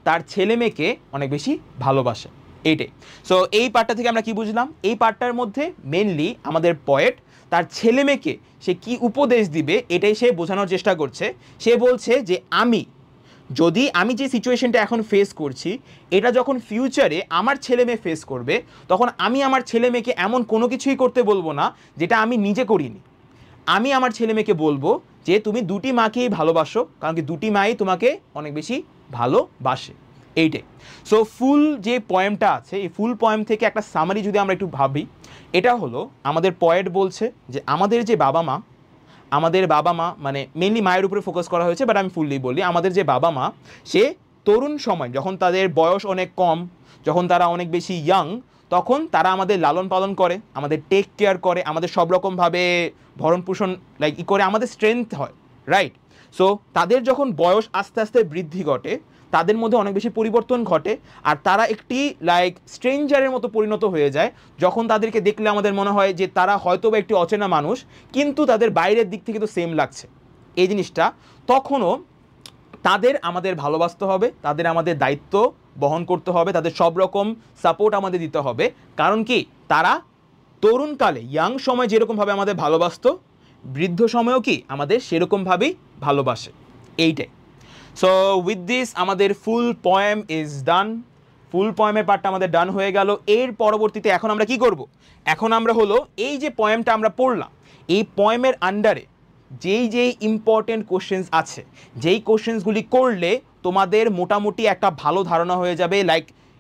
তার ছেলে মেয়েকে অনেক বেশি ভালোবাসে। এইটাই। সো এই পার্টটা থেকে আমরা কি বুঝলাম, এই পার্টটার মধ্যে মেনলি আমাদের পয়েট তার ছেলে মেয়েকে সে কি উপদেশ দিবে এটাই সে বোঝানোর চেষ্টা করছে। সে বলছে যে আমি যে সিচুয়েশনটা এখন ফেস করছি, এটা যখন ফিউচারে আমার ছেলে মেয়ে ফেস করবে, তখন আমি আমার ছেলে মেয়েকে এমন কোনো কিছুই করতে বলবো না যেটা আমি নিজে করিনি। আমি আমার ছেলে মেয়েকে বলবো যে তুমি দুটি মাকেই ভালোবাসো, কারণ কি দুটি মাই তোমাকে অনেক বেশি ভালোবাসে। এইটাই। সো ফুল যে পয়েমটা আছে, এই ফুল পয়েম থেকে একটা সামারি যদি আমরা একটু ভাবি, এটা হলো আমাদের পয়েট বলছে যে আমাদের বাবা মা মানে মেনলি মায়ের উপরে ফোকাস করা হয়েছে, বাট আমি ফুললি বলি আমাদের যে বাবা মা, সে তরুণ সময় যখন তাদের বয়স অনেক কম, যখন তারা অনেক বেশি ইয়াং, তখন তারা আমাদের লালন পালন করে, আমাদের টেক কেয়ার করে, আমাদের সব রকমভাবে ভরণ পোষণ করে, আমাদের স্ট্রেংথ হয়, রাইট? সো তাদের যখন বয়স আস্তে আস্তে বৃদ্ধি ঘটে, তাদের মধ্যে অনেক বেশি পরিবর্তন ঘটে, আর তারা একটি স্ট্রেঞ্জারের মতো পরিণত হয়ে যায়, যখন তাদেরকে দেখলে আমাদের মনে হয় যে তারা হয়তো বা একটি অচেনা মানুষ, কিন্তু তাদের বাইরের দিক থেকে তো সেম লাগছে। এই জিনিসটা তখনও তাদের আমাদের ভালোবাসতে হবে, তাদের আমাদের দায়িত্ব বহন করতে হবে, তাদের সব রকম সাপোর্ট আমাদের দিতে হবে, কারণ কি তারা তরুণকালে ইয়াং সময় যেরকমভাবে আমাদের ভালোবাসতো, বৃদ্ধ সময়েও কি আমাদের সেরকমভাবেই ভালোবাসে। এইটাই। সো উইথ দিস আমাদের ফুল পয়েম ইজ ডান। ফুল পয়েমের পার্টটা আমাদের ডান হয়ে গেল। এর পরবর্তীতে এখন আমরা কি করব, এখন আমরা হলো এই যে পয়েমটা আমরা পড়লাম, এই পয়েমের আন্ডারে যেই ইম্পর্টেন্ট কোশ্চেন্স আছে, যেই কোশ্চেন্সগুলি করলে তোমাদের মোটামুটি একটা ভালো ধারণা হয়ে যাবে,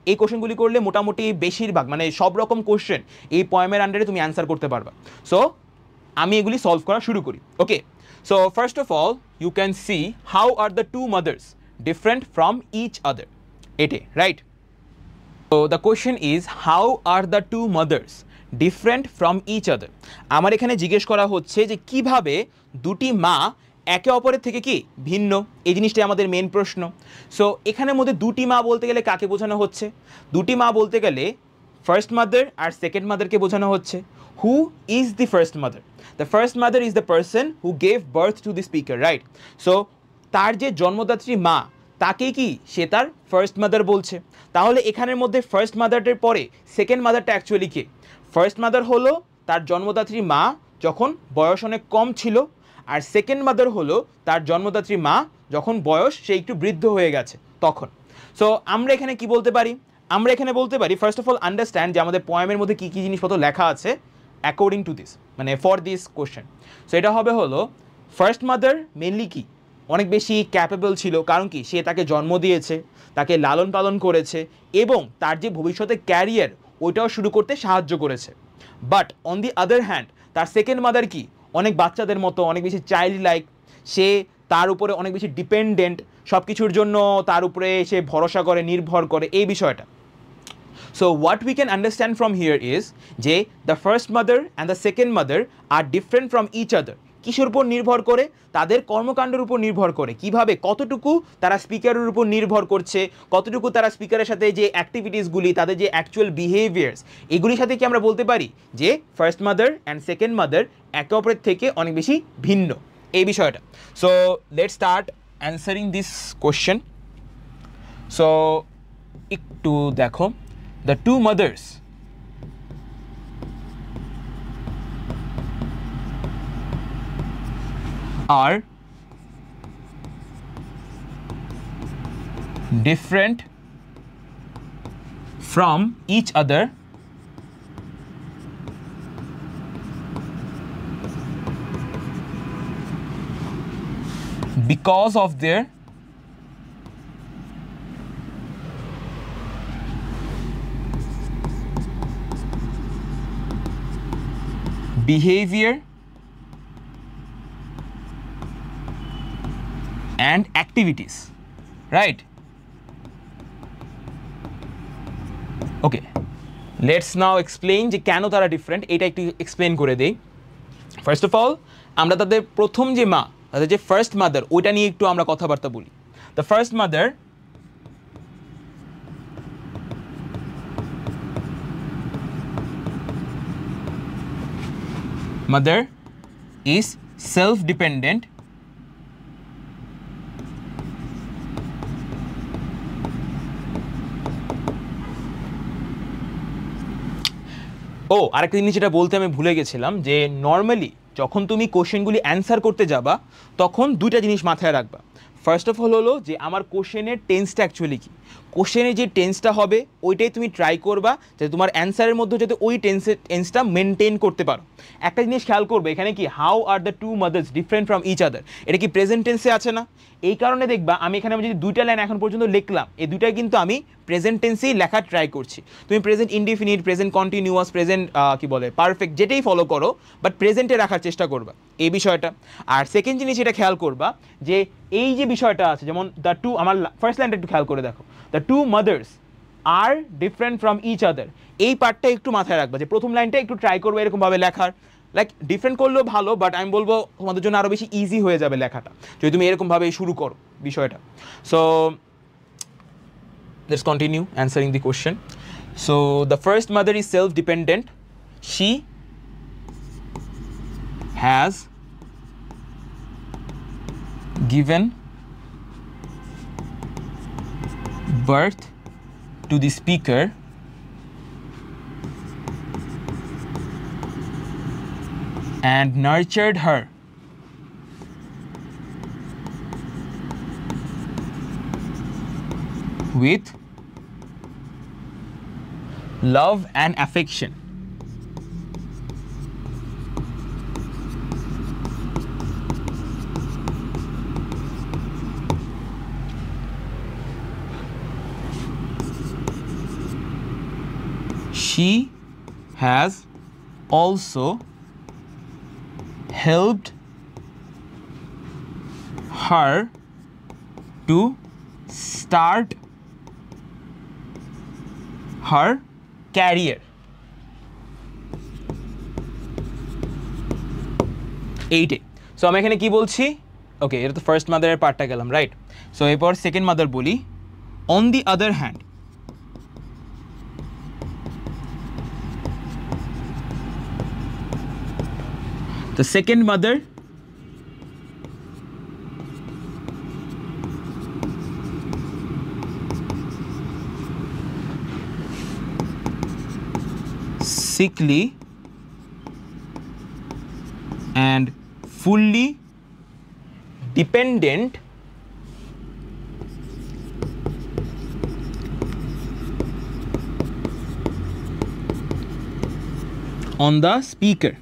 এই কোশ্চেনগুলি করলে মোটামুটি বেশিরভাগ মানে সব রকম কোশ্চেন এই পয়েমের আন্ডারে তুমি অ্যান্সার করতে পারবা। সো আমি এগুলি সলভ করা শুরু করি। Okay, so first of all you can see how are the two mothers different from each other, এটাই right? So the question is how are the two mothers different from each other? আমার এখানে জিজ্ঞেস করা হচ্ছে যে কিভাবে দুটি মা একে অপরের থেকে কি ভিন্ন, এই জিনিসটাই আমাদের মেন প্রশ্ন। সো এখানের মধ্যে দুটি মা বলতে গেলে কাকে বোঝানো হচ্ছে? দুটি মা বলতে গেলে ফার্স্ট মাদার আর সেকেন্ড মাদারকে বোঝানো হচ্ছে। Who is the first mother? The first mother is the person who gave birth to the speaker, right? So তার যে জন্মদাত্রী মা, তাকে কি সে তার ফার্স্ট মাদার বলছে। তাহলে এখানের মধ্যে ফার্স্ট মাদারের পরে সেকেন্ড মাদারটা অ্যাকচুয়ালি কে? ফার্স্ট মাদার হলো তার জন্মদাত্রী মা যখন বয়স অনেক কম ছিল, আর সেকেন্ড মাদার হলো তার জন্মদাত্রী মা যখন বয়স সে একটু বৃদ্ধ হয়ে গেছে তখন। সো আমরা এখানে কি বলতে পারি? আমরা এখানে বলতে পারি ফার্স্ট অফ অল আন্ডারস্ট্যান্ড যে আমাদের পোয়েমের মধ্যে কী কী জিনিসপত্র লেখা আছে অ্যাকর্ডিং টু দিস, মানে ফর দিস কোশ্চেন। সো এটা হবে হলো ফার্স্ট মাদার মেনলি কি অনেক বেশি ক্যাপেবল ছিল, কারণ কি সে তাকে জন্ম দিয়েছে, তাকে লালন পালন করেছে এবং তার যে ভবিষ্যতে ক্যারিয়ার ওইটাও শুরু করতে সাহায্য করেছে। But on the other hand তার সেকেন্ড মাদার কি অনেক বাচ্চাদের মতো অনেক বেশি চাইল্ড লাইক, সে তার উপরে অনেক বেশি ডিপেন্ডেন্ট, সব কিছুর জন্য তার উপরে সে ভরসা করে, নির্ভর করে, এই বিষয়টা। So what we can understand from here is যে the first mother and the second mother are different from each other. কিসের উপর নির্ভর করে? তাদের কর্মকাণ্ডের উপর নির্ভর করে, কিভাবে কতটুকু তারা স্পিকারের উপর নির্ভর করছে, কতটুকু তারা স্পিকারের সাথে যে অ্যাক্টিভিটিসগুলি, তাদের যে অ্যাকচুয়াল বিহেভিয়ার্স, এগুলির সাথে কি আমরা বলতে পারি যে first mother and second mother একে অপরের থেকে অনেক বেশি ভিন্ন, এই বিষয়টা। So let's start answering this question. So একটু দেখো, the two mothers are different from each other because of their behavior and activities, right? Okay, let's now explain যে কেন তারা ডিফারেন্ট, এটা একটু এক্সপ্লেন করে দেই। ফার্স্ট অফ অল আমরা তাদের প্রথম যে মা, তাদের যে ফার্স্ট মাদার, ওইটা নিয়ে একটু আমরা কথাবার্তা বলি। The first mother mother is self-dependent আরেকটা জিনিস যেটা বলতে আমি ভুলে গেছিলাম, যে নর্মালি যখন তুমি কোশ্চেনগুলি অ্যান্সার করতে যাবা তখন দুইটা জিনিস মাথায় রাখবা। ফার্স্ট অফ অল হলো যে আমার কোশ্চেনের টেন্সটা অ্যাকচুয়ালি কী, কোশ্চেনে যে টেন্সটা হবে ওইটাই তুমি ট্রাই করবা যাতে তোমার অ্যান্সারের মধ্যে যাতে ওই টেন্সটা মেনটেন করতে পারো। একটা জিনিস খেয়াল করবে এখানে কি, how are the two mothers different from each other, এটা কি প্রেজেন্ট টেন্সে আছে না? এই কারণে দেখবা আমি এখানে যদি দুইটা লাইন এখন পর্যন্ত লিখলাম, এই দুইটাই কিন্তু আমি প্রেজেন্ট টেন্সেই লেখার ট্রাই করছি। তুমি present indefinite, present continuous, present কি বলে পারফেক্ট, যেটাই ফলো করো বাট প্রেজেন্টে রাখার চেষ্টা করবা এই বিষয়টা। আর সেকেন্ড জিনিস এটা খেয়াল করবা যে এই যে বিষয়টা আছে, যেমন দ্য টু, আমার ফার্স্ট লাইনটা একটু খেয়াল করে দেখো, the two mothers are different from each other, এই পার্টটা একটু মাথায় রাখবা, যে প্রথম লাইনটা একটু ট্রাই করবে এরকমভাবে লেখার, লাইক ডিফারেন্ট করলেও ভালো, বাট আমি বলবো তোমাদের জন্য আরও বেশি ইজি হয়ে যাবে লেখাটা যদি তুমি এরকমভাবে শুরু করো বিষয়টা। So let's continue answering the question. So the first mother is self-dependent. She has given birth to the speaker and nurtured her with love and affection. She has also helped her to start her career. এইটে। So আমি এখানে কি বলছি, ওকে এটা তো first মাদারের পার্টটা গেলাম, right? So এরপর সেকেন্ড মাদার বলি, on the other hand the second mother sickly and fully dependent on the speaker.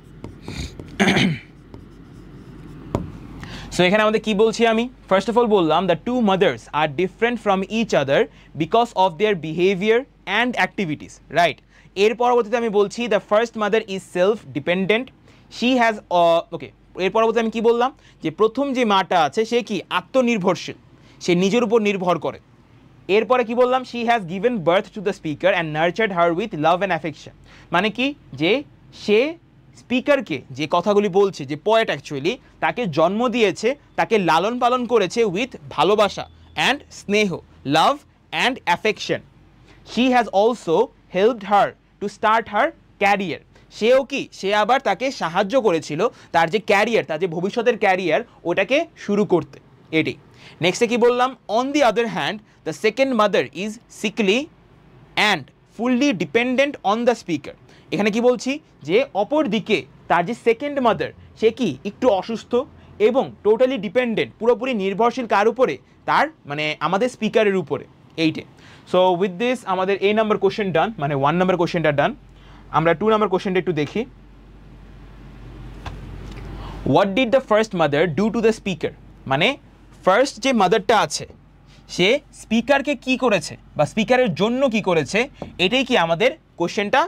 So এখানে আমাদের কি বলছি আমি ফার্স্ট অফ অল বললাম the two mothers are different from each other because of their behaviour and activities, right. এর পরবর্তীতে আমি বলছি the first mother is self dependent, she has okay. এর পরবর্তীতে আমি কি বললাম যে প্রথম যে মাটা আছে সে কি আত্মনির্ভরশীল, সে নিজের উপর নির্ভর করে। এরপরে কি বললাম she has given birth to the speaker and নার্চার্ড her with love and affection, মানে কি যে সে স্পিকারকে যে কথাগুলি বলছে, যে পয়েট অ্যাকচুয়ালি তাকে জন্ম দিয়েছে, তাকে লালন পালন করেছে উইথ ভালোবাসা অ্যান্ড স্নেহ, লাভ and affection. She has also helped her to start her career, সেও কি সে আবার তাকে সাহায্য করেছিল তার যে ক্যারিয়ার, তার যে ভবিষ্যতের ক্যারিয়ার ওটাকে শুরু করতে। এটি নেক্সটে কি বললাম on the other hand the second mother is sickly and fully dependent on the speaker. এখানে কি বলছি যে অপর দিকে তার যে সেকেন্ড মাদার সে কি একটু অসুস্থ এবং টোটালি ডিপেন্ডেন্ট, পুরোপুরি নির্ভরশীল কার উপরে, তার মানে আমাদের স্পিকারের উপরে। এইটে। সো উইথ দিস আমাদের এই নাম্বার কোশ্চেন ডান, মানে 1 নাম্বার কোশ্চেনটা ডান। আমরা 2 নাম্বার কোশ্চেনটা একটু দেখি। What did the first mother do to the speaker, মানে ফার্স্ট যে মাদারটা আছে সে স্পিকারকে কি করেছে বা স্পিকারের জন্য কি করেছে, এটাই কি আমাদের কোশ্চেনটা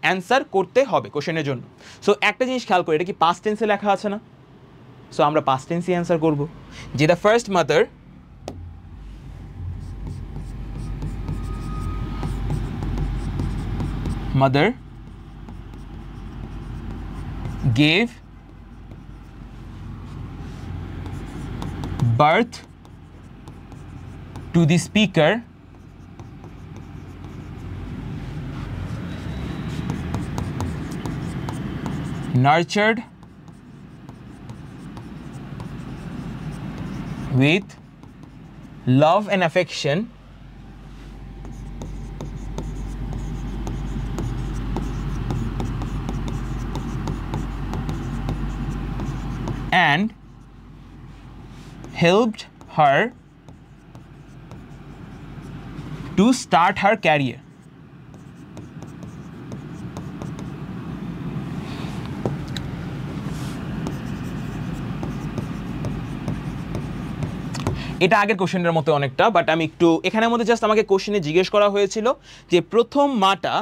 অ্যান্সার করতে হবে কোশ্চেনের জন্য। সো একটা জিনিস খেয়াল করি, এটা কি পাস্ট টেন্সে লেখা আছে না? সো আমরা পাস্ট টেন্সই অ্যান্সার করব যে the first mother gave birth to the speaker nurtured with love and affection and helped her to start her career. এটা আগের কোশ্চেনের মতো অনেকটা, বাট আমি একটু এখানের মধ্যে জাস্ট আমাকে কোশ্চেনে জিজ্ঞেস করা হয়েছিল যে প্রথম মাটা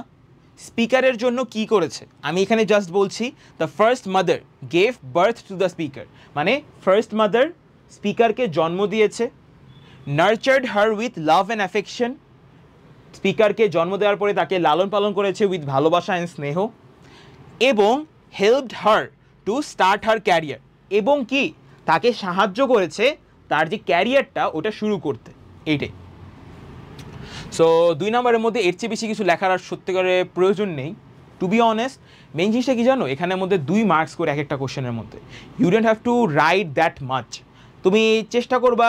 স্পিকারের জন্য কি করেছে। আমি এখানে জাস্ট বলছি the first mother gave birth to the speaker, মানে ফার্স্ট মাদার স্পিকারকে জন্ম দিয়েছে, nurtured her with love and affection, স্পিকারকে জন্ম দেওয়ার পরে তাকে লালন পালন করেছে উইথ ভালোবাসা অ্যান্ড স্নেহ, এবং helped her to start her career, এবং কি তাকে সাহায্য করেছে তার যে ক্যারিয়ারটা ওটা শুরু করতে। এইটাই। সো 2 নম্বরের মধ্যে এর চেয়ে বেশি কিছু লেখার আর সত্যিকারের প্রয়োজন নেই। টু বি অনেস্ট মেইন জিনিসটা কি জানো, এখানের মধ্যে 2 মার্কস করে এক একটা কোশ্চেনের মধ্যে, you don't have to write that much. তুমি চেষ্টা করবা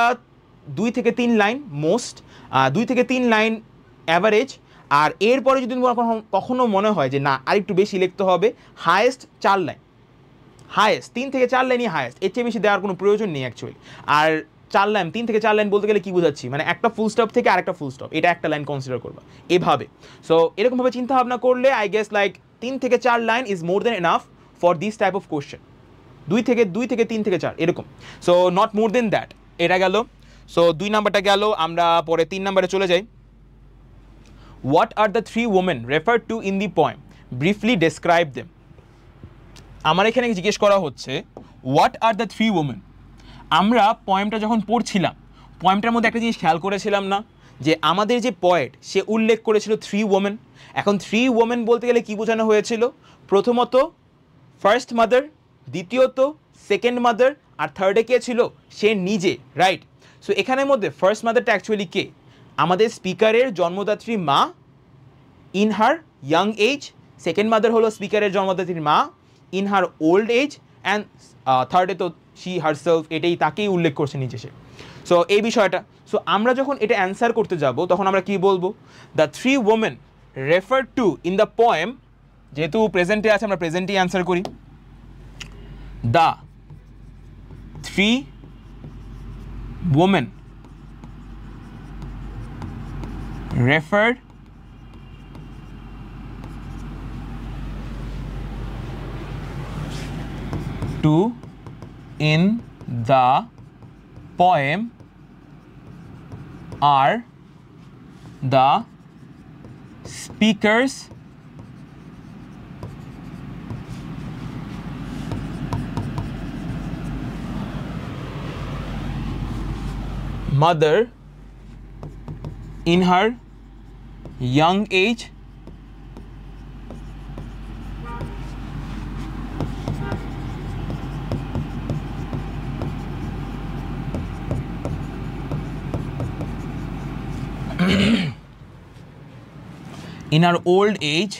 2 থেকে 3 লাইন মোস্ট, 2 থেকে 3 লাইন অ্যাভারেজ, আর এরপরে যদি কখনো মনে হয় যে না আরেকটু বেশি লিখতে হবে, হায়েস্ট 4 লাইন, হায়েস্ট 3 থেকে 4 লাইনই হায়েস্ট, এর চেয়ে বেশি দেওয়ার কোনো প্রয়োজন নেই অ্যাকচুয়ালি। আর 4 লাইন 3 থেকে 4 লাইন বলতে গেলে কি বোঝাচ্ছি, মানে একটা ফুল স্টপ থেকে আরেকটা ফুল স্টপ, এটা একটা লাইন কনসিডার করবা এভাবে। সো এরকমভাবে চিন্তা ভাবনা করলে আই গেস লাইক 3 থেকে 4 line is more than enough for this type of question. 2 থেকে 3 থেকে 4 এরকম, so not more than that. এটা গেল। সো 2 নাম্বারটা গেল, আমরা পরে 3 নাম্বারে চলে যাই। What are the 3 women referred to in the poem, briefly describe them। আমার এখানে জিজ্ঞেস করা হচ্ছে হোয়াট আর দ্য 3 women। আমরা পয়েমটা যখন পড়ছিলাম, পয়েমটার মধ্যে একটা জিনিস খেয়াল করেছিলাম না যে আমাদের যে পয়েট সে উল্লেখ করেছিল 3 women। এখন 3 women বলতে গেলে কি বোঝানো হয়েছিল, প্রথমত ফার্স্ট মাদার, দ্বিতীয়ত সেকেন্ড মাদার, আর থার্ডে কে ছিল, সে নিজে, রাইট। সো এখানের মধ্যে ফার্স্ট মাদারটা অ্যাকচুয়ালি কে, আমাদের স্পিকারের জন্মদাত্রী মা in her young age, second mother হলো স্পিকারের জন্মদাত্রীর মা in her old age, and থার্ডে তো শি হারসেলফ, এটাই তাকেই উল্লেখ করছে নিচে সে। সো এই বিষয়টা, সো আমরা যখন এটা অ্যান্সার করতে যাব তখন আমরা কি বলবো, the 3 women referred to in the poem যেহেতু প্রেজেন্টে আছে আমরা প্রেজেন্টেই অ্যান্সার করি। The 3 women referred to in the poem are the speakers mother in her young age in her old age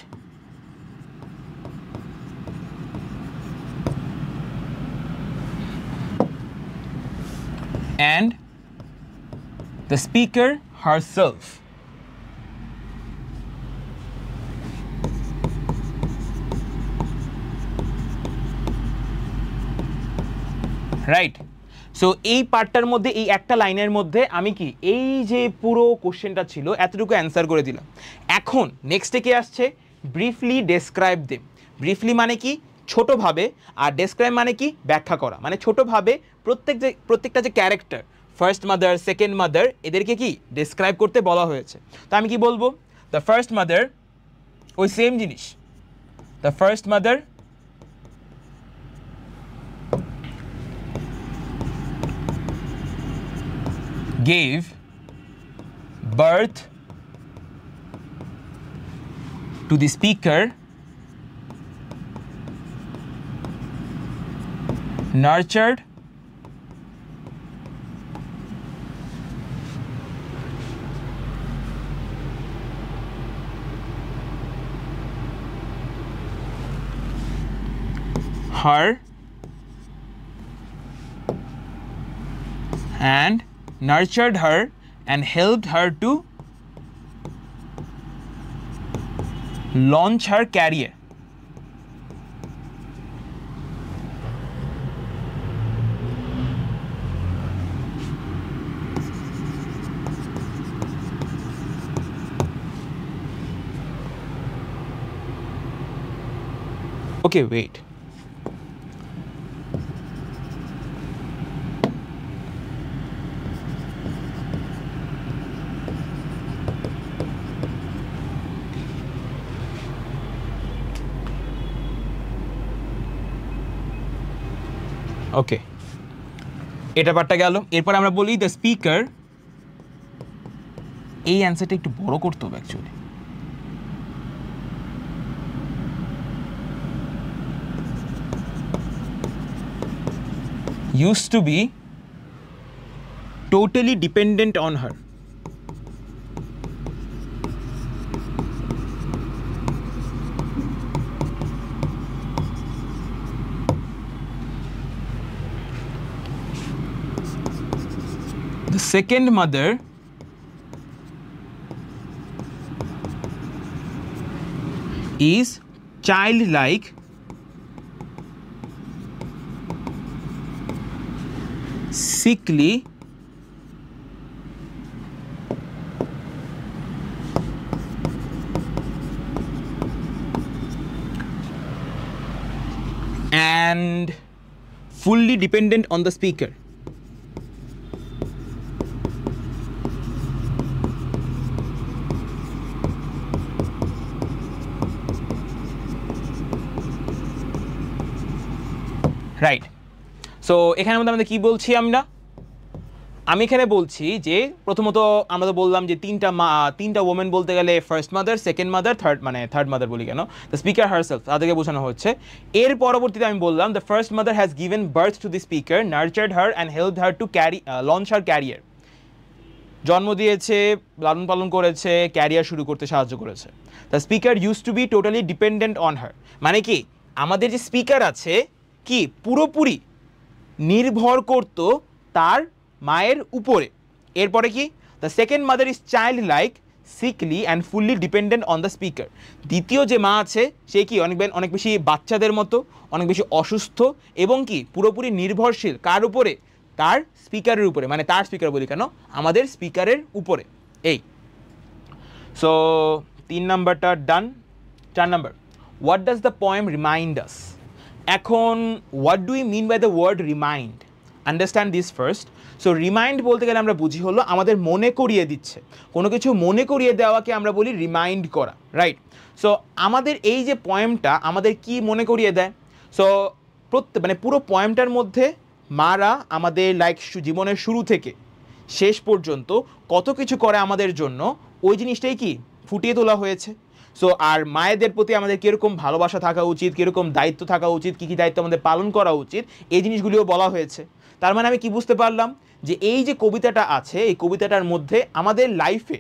and the speaker herself right. So এই পার্টটার মধ্যে এই একটা লাইনের মধ্যে আমি কি এই যে পুরো কোশ্চেনটা ছিল এতটুকু অ্যান্সার করে দিলাম। এখন নেক্সটে কে আসছে, ব্রিফলি ডেসক্রাইব দেম। ব্রিফলি মানে কি ছোটোভাবে, আর ডেসক্রাইব মানে কি ব্যাখ্যা করা, মানে ছোটোভাবে প্রত্যেকটা যে character first mother second mother এদেরকে কি ডেসক্রাইব করতে বলা হয়েছে। তো আমি কি বলবো, দ্য ফার্স্ট মাদার, ওই সেম জিনিস, the first mother gave birth to the speaker, nurtured her and nurtured her and helped her to launch her career. Okay, wait. ওকে, এটা পার্টটা গেল। এরপর আমরা বলি দ্য স্পিকার, এই অ্যান্সারটা একটু বড় করতে হবে actually. used to be totally dependent on her. The second mother is childlike sickly and fully dependent on the speaker. Right. So এখানের মধ্যে আমাদের কী বলছি আমি এখানে বলছি যে প্রথমত আমরা তো বললাম যে তিনটা ওমেন বলতে গেলে first mother second mother third mother বলি কেন, দ্য স্পিকার হারসেলফ তাদেরকে বোঝানো হচ্ছে। এর পরবর্তীতে আমি বললাম the first mother has given birth to the speaker, nurtured her and helped her to launch her career. জন্ম দিয়েছে, লালন পালন করেছে, ক্যারিয়ার শুরু করতে সাহায্য করেছে। The speaker use to B totally dependent on her, মানে কি আমাদের যে স্পিকার আছে কি পুরোপুরি নির্ভর করত তার মায়ের উপরে। এরপরে কি, the second mother is child like sickly and fully dependent on the speaker. দ্বিতীয় যে মা আছে সে কি অনেক বেশি বাচ্চাদের মতো, অনেক বেশি অসুস্থ এবং কি পুরোপুরি নির্ভরশীল কার উপরে? তার স্পিকারের উপরে, মানে তার স্পিকার বলি কেন, আমাদের স্পিকারের উপরে। এই সো 3 নাম্বারটা done. 4 number, what does the poem remind us? এখন what do you mean by the word remind? Understand this first. So remind বলতে গেলে আমরা বুঝি হলো আমাদের মনে করিয়ে দিচ্ছে, কোনো কিছু মনে করিয়ে দেওয়াকে আমরা বলি রিমাইন্ড করা, রাইট? সো আমাদের এই যে পোয়েমটা আমাদের কি মনে করিয়ে দেয়? সো মানে পুরো পোয়েমটার মধ্যে মারা আমাদের জীবনের শুরু থেকে শেষ পর্যন্ত কত কিছু করে আমাদের জন্য, ওই জিনিসটাই কি ফুটিয়ে তোলা হয়েছে। সো আর মায়েদের প্রতি আমাদের কীরকম ভালোবাসা থাকা উচিত, কীরকম দায়িত্ব থাকা উচিত, কী কী দায়িত্ব আমাদের পালন করা উচিত, এই জিনিসগুলিও বলা হয়েছে। তার মানে আমি কি বুঝতে পারলাম? যে এই যে কবিতাটা আছে, এই কবিতাটার মধ্যে আমাদের লাইফে,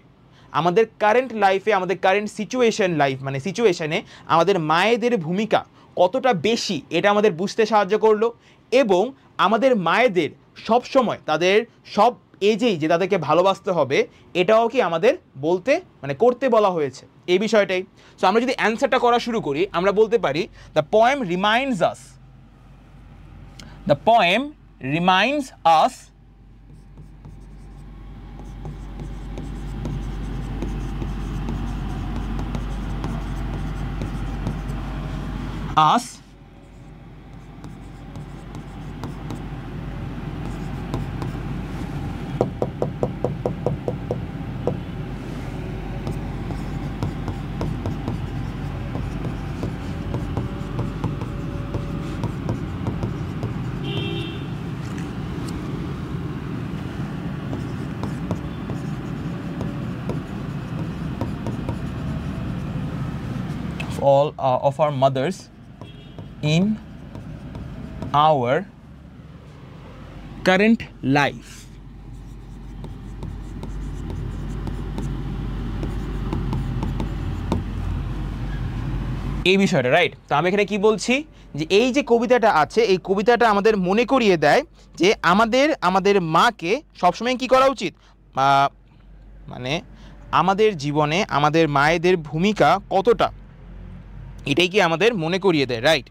আমাদের কারেন্ট লাইফে, আমাদের কারেন্ট সিচুয়েশনে আমাদের মায়েদের ভূমিকা কতটা বেশি এটা আমাদের বুঝতে সাহায্য করলো। এবং আমাদের মায়েদের সব সময় তাদের সব এজেই যে তাদেরকে ভালোবাসতে হবে, এটাও কি আমাদের করতে বলা হয়েছে এই বিষয়টাই। সো আমরা যদি অ্যান্সারটা করা শুরু করি, আমরা বলতে পারি the poem reminds us all of our mothers in our current life. এই বিষয়টা, রাইট? তো আমি এখানে কি বলছি, যে এই যে কবিতাটা আছে, এই কবিতাটা আমাদের মনে করিয়ে দেয় যে আমাদের মাকে সবসময় কি করা উচিত, মানে আমাদের জীবনে আমাদের মায়েদের ভূমিকা কতটা, এটাই কি আমাদের মনে করিয়ে দেয়, right?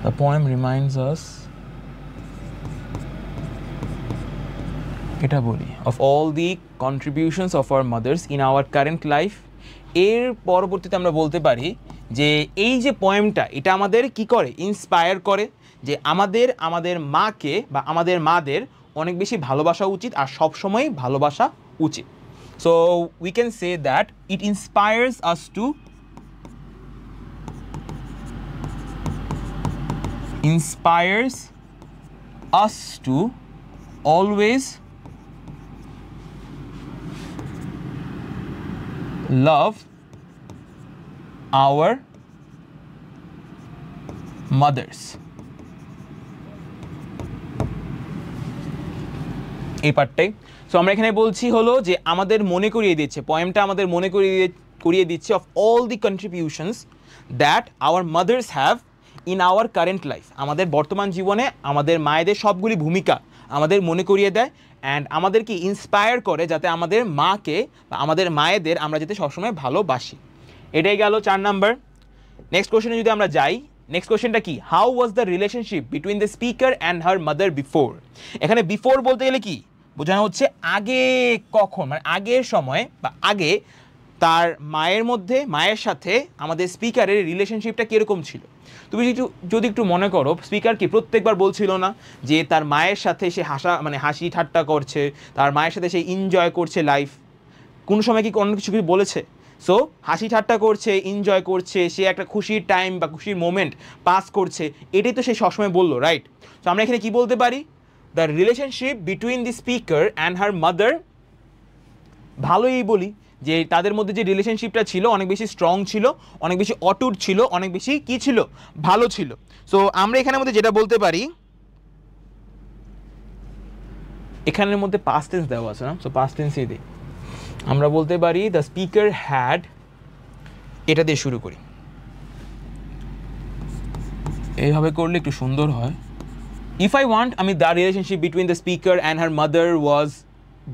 The poem reminds us, এটা বলি, of all the contributions of our mothers in our current life। এর পরবর্তীতে আমরা বলতে পারি যে এই যে পোয়েমটা, এটা আমাদের কি করে, ইন্সপায়ার করে যে আমাদের মাকে বা আমাদের মাদের অনেক বেশি ভালোবাসা উচিত আর সব সময় ভালোবাসা উচিত। So we can say that it inspires us to always love our mothers। এই পার্টটাই। সো আমরা এখানে বলছি হলো যে আমাদের মনে করিয়ে দিচ্ছে, পোয়েমটা আমাদের মনে করিয়ে দিচ্ছে of all the contributions that our mother's have in our current life. আমাদের বর্তমান জীবনে আমাদের মায়েদের সবগুলি ভূমিকা আমাদের মনে করিয়ে দেয় অ্যান্ড আমাদেরকে ইন্সপায়ার করে যাতে আমাদের মাকে বা আমাদের মায়েদের আমরা যাতে সবসময় ভালোবাসি। এটাই গেল 4 নাম্বার। নেক্সট কোশ্চেনে যদি আমরা যাই, নেক্সট কোশ্চেনটা কি, how was the relationship between the speaker and her mother before? এখানে বিফোর বলতে গেলে কি বোঝানো হচ্ছে, আগে কখন, মানে আগের সময় বা আগে তার মায়ের সাথে আমাদের স্পিকারের রিলেশনশিপটা কীরকম ছিল। তুমি যদি একটু মনে করো, স্পিকার কি প্রত্যেকবার বলছিল না যে তার মায়ের সাথে সে হাসি ঠাট্টা করছে, তার মায়ের সাথে সে এনজয় করছে লাইফ? কোন সময় কি অন্য কিছু বলেছে? সো হাসি ঠাট্টা করছে, এনজয় করছে, সে একটা খুশির টাইম বা খুশির মোমেন্ট পাস করছে, এটাই তো সে সবসময় বললো, রাইট? তো আমরা এখানে কি বলতে পারি, the relationship between the speaker and her mother, ভালোই বলি যে তাদের মধ্যে যে রিলেশনশিপটা ছিল অনেক বেশি স্ট্রং ছিল, অনেক বেশি অটুট ছিল, অনেক বেশি কি ছিল, ভালো ছিল। সো আমরা এখানের মধ্যে যেটা বলতে পারি, এখানের মধ্যে পাস্ট টেন্স দেওয়া আছে না, সো পাস্ট টেন্সই দিই। আমরা বলতে পারি দ্য স্পিকার হ্যাড, এটা দিয়ে শুরু করি, এইভাবে করলে একটু সুন্দর হয়। If I want, I mean, the relationship between the speaker and her mother was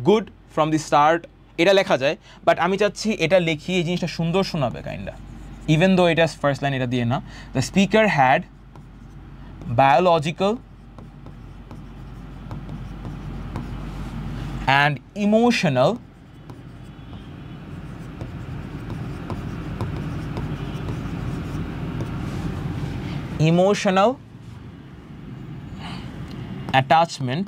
good from the start, এটা লেখা যায়, বাট আমি চাচ্ছি এটা লিখি এই জিনিসটা সুন্দর শোনাবে কাইন্ডা, ইভেন দো এটা ফার্স্ট লাইন এটা দিয়ে না। The speaker had biological and emotional attachment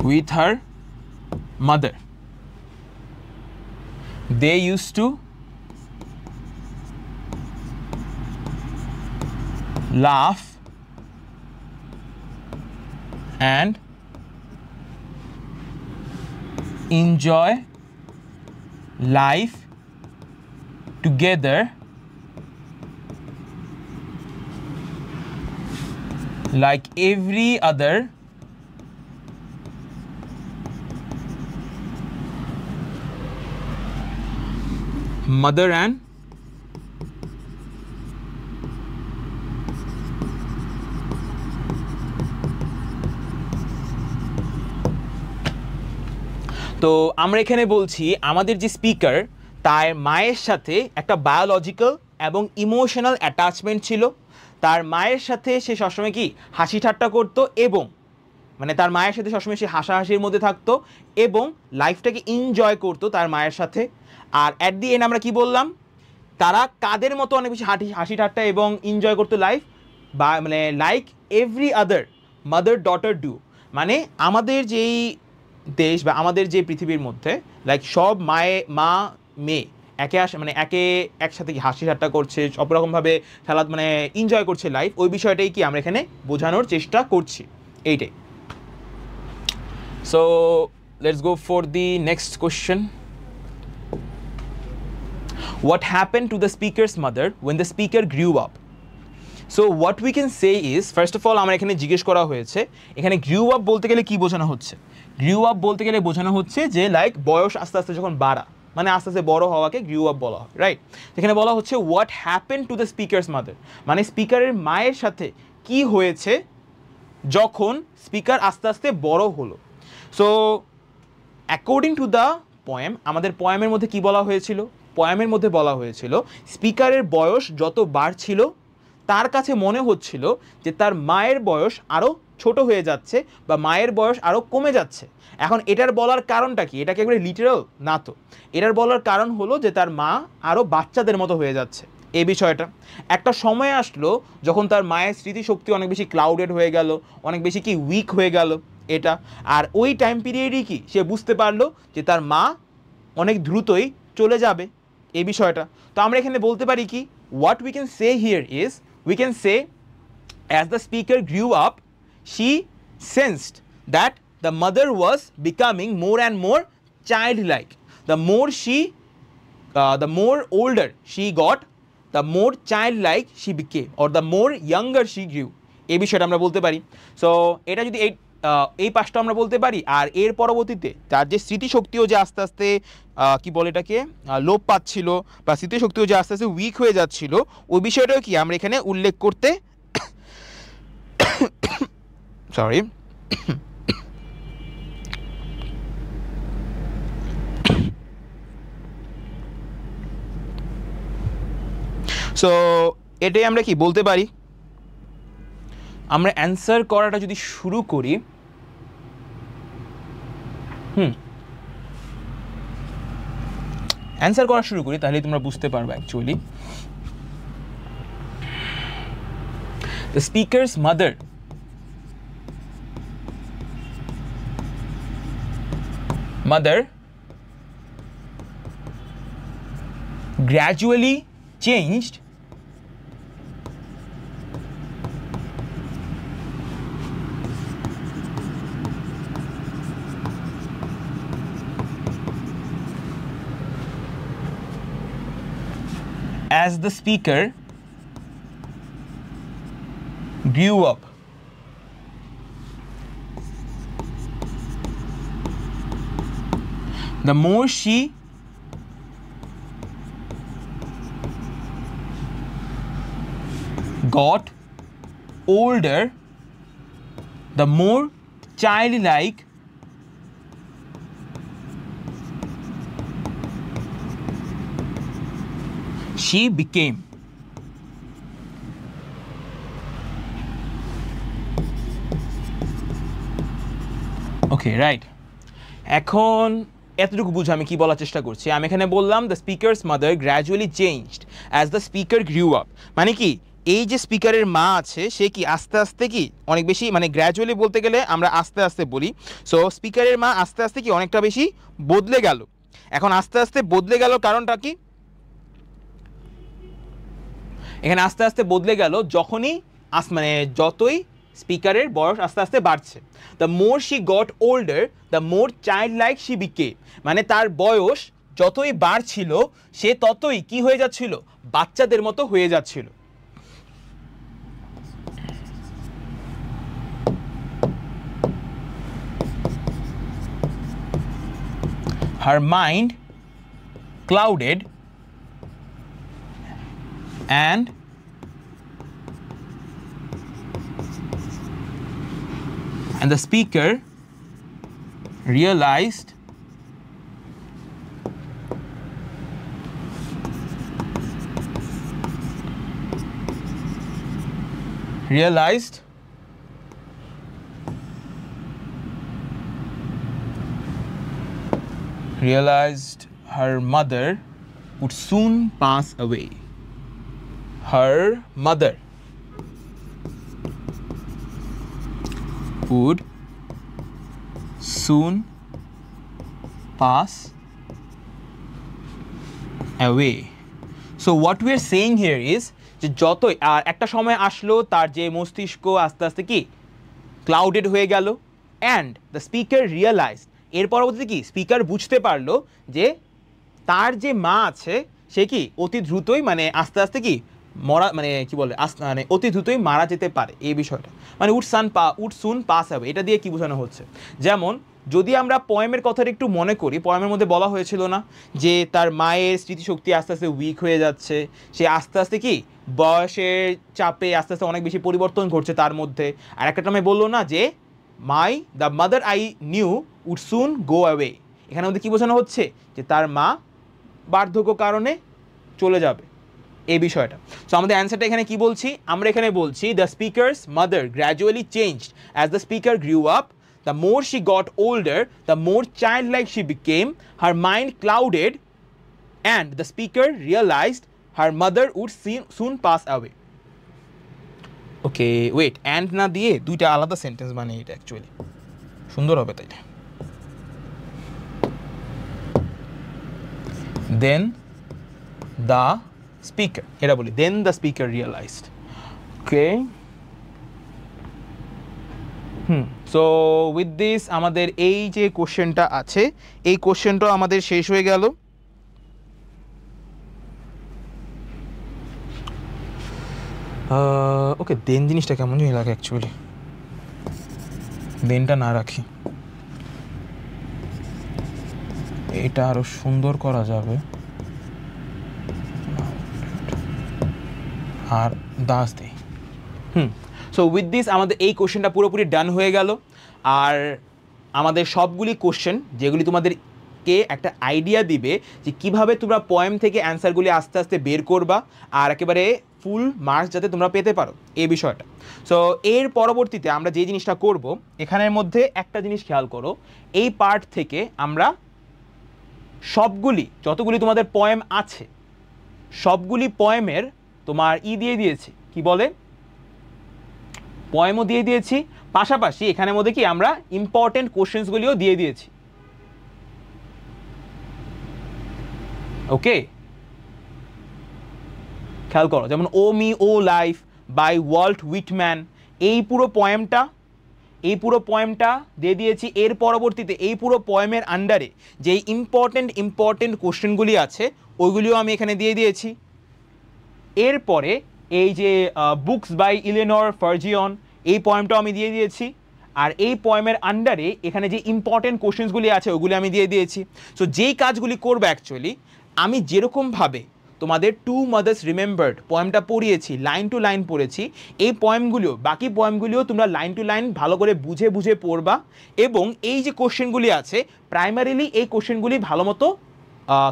with her mother. They used to laugh and enjoy life together like every other mother and তো আমরা এখানে বলছি আমাদের যে স্পিকার তার মায়ের সাথে একটা বায়োলজিক্যাল এবং ইমোশনাল অ্যাটাচমেন্ট ছিল। তার মায়ের সাথে সে সবসময় কি হাসি ঠাট্টা করতো, এবং মানে তার মায়ের সাথে সবসময় সে হাসাহাসির মধ্যে থাকতো এবং লাইফটাকে এনজয় করতো তার মায়ের সাথে। আর অ্যাট দি এন্ড আমরা কি বললাম, তারা কাদের মতো অনেক বেশি হাসি ঠাট্টা এবং এনজয় করতো লাইফ, বা মানে like every other mother daughter do, মানে আমাদের যেই দেশ বা আমাদের যে পৃথিবীর মধ্যে লাইক সব মা মেয়ে একে একসাথে হাসি ঠাট্টা করছে, সব রকমভাবে খেলা মানে এনজয় করছে লাইফ, ওই বিষয়টাই কি আমরা এখানে বোঝানোর চেষ্টা করছি, এইটাই। So let's go for the next question. What happened to the speaker's mother when the speaker grew up? So what we can say is, first of all আমরা এখানে জিজ্ঞেস করা হয়েছে এখানে গ্রিউ আপ বলতে গেলে কি বোঝানো হচ্ছে। গ্রিউ আপ বলতে গেলে বোঝানো হচ্ছে যে লাইক বয়স আস্তে আস্তে যখন বাড়া, মানে আস্তে আস্তে বড় হওয়াকে গ্রিউ আপ বলা হয়, রাইট। এখানে বলা হচ্ছে what happen to the speaker's mother, মানে স্পিকারের মায়ের সাথে কি হয়েছে যখন স্পিকার আস্তে আস্তে বড় হলো। So according to the poem, আমাদের পোয়েমের মধ্যে কি বলা হয়েছিল, পোয়েমের মধ্যে বলা হয়েছিল স্পিকারের বয়স যত বাড়ছিল তার কাছে মনে হচ্ছিল যে তার মায়ের বয়স আরও ছোট হয়ে যাচ্ছে বা মায়ের বয়স আরও কমে যাচ্ছে। এখন এটার বলার কারণটা কি, এটা কি একবারে লিটারাল না, তো এটার বলার কারণ হলো যে তার মা আরও বাচ্চাদের মতো হয়ে যাচ্ছে। এই বিষয়টা একটা সময় আসলো যখন তার মায়ের স্মৃতিশক্তি অনেক বেশি ক্লাউডেড হয়ে গেল, অনেক বেশি কি উইক হয়ে গেল এটা, আর ওই টাইম পিরিয়ডই কি সে বুঝতে পারলো যে তার মা অনেক দ্রুতই চলে যাবে, এই বিষয়টা। তো আমরা এখানে বলতে পারি কি, what we can say here is, we can say as the speaker grew up she sensed that the mother was becoming more and more childlike. The more older she got, the more childlike she became, or the more younger she grew, এই বিষয়টা আমরা বলতে পারি। So এটা যদি এই পাশটা আমরা বলতে পারি, আর এর পরবর্তীতে তার যে স্মৃতিশক্তিও যে আস্তে আস্তে কি বলে এটাকে লোপ পাচ্ছিল বা স্মৃতিশক্তিও যে আস্তে আস্তে উইক হয়ে যাচ্ছিল, ওই বিষয়টাও কি আমরা এখানে উল্লেখ করতে সরি সো এটাই আমরা কি বলতে পারি। আমরা অ্যান্সার করাটা যদি শুরু করি, অ্যান্সার করা শুরু করি তাহলে তোমরা বুঝতে পারবে actually. The speaker's mother gradually changed as the speaker grew up. the more she got older, the more childlike she became. Okay right, এখন এতটুকু বুঝে আমি কি বলার চেষ্টা করছি। আমি এখানে বললাম the speaker's mother gradually changed as the speaker grew up, মানে কি এই যে স্পিকারের মা আছে সে কি আস্তে আস্তে কি অনেক বেশি, মানে গ্র্যাজুয়ালি বলতে গেলে আমরা আস্তে আস্তে বলি, সো স্পিকারের মা আস্তে আস্তে কি অনেকটা বেশি বদলে গেল। এখন আস্তে আস্তে বদলে গেল কারণটা কি, এখানে আস্তে আস্তে বদলে গেল যখনই মানে যতই স্পিকারের বয়স আস্তে আস্তে বাড়ছে। The more she got older the more childlike she became, মানে তার বয়স যতই বাড়ছিল সে ততই কি হয়ে যাচ্ছিল, বাচ্চাদের মতো হয়ে যাচ্ছিল। Her mind clouded and the speaker realized her mother would soon pass away. Her mother would soon pass away. So what we are saying here is যে যতই আর একটা সময় আসলো তার যে মস্তিষ্ক আস্তে আস্তে কি ক্লাউডেড হয়ে গেল, অ্যান্ড দ্য স্পিকার রিয়েলাইজড, এর পরবর্তীতে কি স্পিকার বুঝতে পারলো যে তার যে মা আছে সে কি অতি দ্রুতই মানে আস্তে আস্তে কি মরা, মানে কি বলে মানে অতি দ্রুতই মারা যেতে পারে এই বিষয়টা, মানে উড সুন পাস হবে, এটা দিয়ে কি বোঝানো হচ্ছে। যেমন যদি আমরা পয়েমের কথাটা একটু মনে করি, পয়েমের মধ্যে বলা হয়েছিল না যে তার মায়ের স্মৃতিশক্তি আস্তে আস্তে উইক হয়ে যাচ্ছে, সে আস্তে আস্তে কি বয়সের চাপে আস্তে আস্তে অনেক বেশি পরিবর্তন ঘটছে তার মধ্যে। আর একটা টাইমে বললো না যে the mother I knew would soon go away, এখানে মধ্যে কী বোঝানো হচ্ছে যে তার মা বার্ধক্য কারণে চলে যাবে এই বিষয়টা। সো আমাদের অ্যান্সারটা এখানে কি বলছি, আমরা এখানে বলছি the speaker's mother gradually changed as the speaker grew up, the more she got older the more childlike she became, her mind clouded and the speaker realised her mother would soon pass away. Okay wait, and না দিয়ে দুইটা আলাদা sentence বানিয়ে এটা actually সুন্দর হবে তাই। দেন the speaker, এটা বলি then the speaker realised. Okay so with this আমাদের এই যে কোশ্চেনটা আছে এই কোশ্চেনটা আমাদের শেষ হয়ে গেল। ওকে দেন জিনিসটা কেমন জানি লাগে অ্যাকচুয়ালি, দেনটা না রাখি, এটা আরো সুন্দর করা যাবে, আর দাস দেই। সো উইথ দিস আমাদের এই কোশ্চেনটা পুরোপুরি ডান হয়ে গেল। আর আমাদের সবগুলি কোশ্চেন যেগুলি তোমাদেরকে একটা আইডিয়া দিবে যে কিভাবে তোমরা পয়েম থেকে অ্যান্সারগুলি আস্তে আস্তে বের করবা আর একেবারে ফুল মার্কস যাতে তোমরা পেতে পারো এই বিষয়টা। সো এর পরবর্তীতে আমরা যে জিনিসটা করব, এখানের মধ্যে একটা জিনিস খেয়াল করো, এই পার্ট থেকে আমরা সবগুলি যতগুলি তোমাদের পয়েম আছে সবগুলি পয়েমের তোমার দিয়ে দিয়েছি, কি বলে পয়েমও দিয়ে দিয়েছি, পাশাপাশি এখানের মধ্যে কি আমরা ইম্পর্টেন্ট কোশ্চেন্সগুলিও দিয়ে দিয়েছি। ওকে খেয়াল করো, যেমন O me O life by Walt Whitman, এই পুরো পয়েমটা দিয়ে দিয়েছি। এর পরবর্তীতে এই পুরো পয়েমের আন্ডারে যে ইম্পর্টেন্ট কোশ্চেনগুলি আছে ওইগুলিও আমি এখানে দিয়ে দিয়েছি। এরপরে এই যে বুকস বাই ইলেনর ফার্জিয়ন এই পয়েমটাও আমি দিয়ে দিয়েছি। আর এই পয়েমের আন্ডারে এখানে যে ইম্পর্টেন্ট কোশ্চেন্সগুলি আছে ওগুলি আমি দিয়ে দিয়েছি। সো যেই কাজগুলি করবে অ্যাকচুয়ালি আমি যেরকমভাবে তোমাদের টু মাদার্স রিমেম্বার্ড পয়েমটা পড়িয়েছি, লাইন টু লাইন পড়েছি, এই পয়েমগুলিও বাকি পয়েমগুলিও তোমরা লাইন টু লাইন ভালো করে বুঝে বুঝে পড়বা এবং এই যে কোশ্চেনগুলি আছে প্রাইমারিলি এই কোশ্চেনগুলি ভালো মতো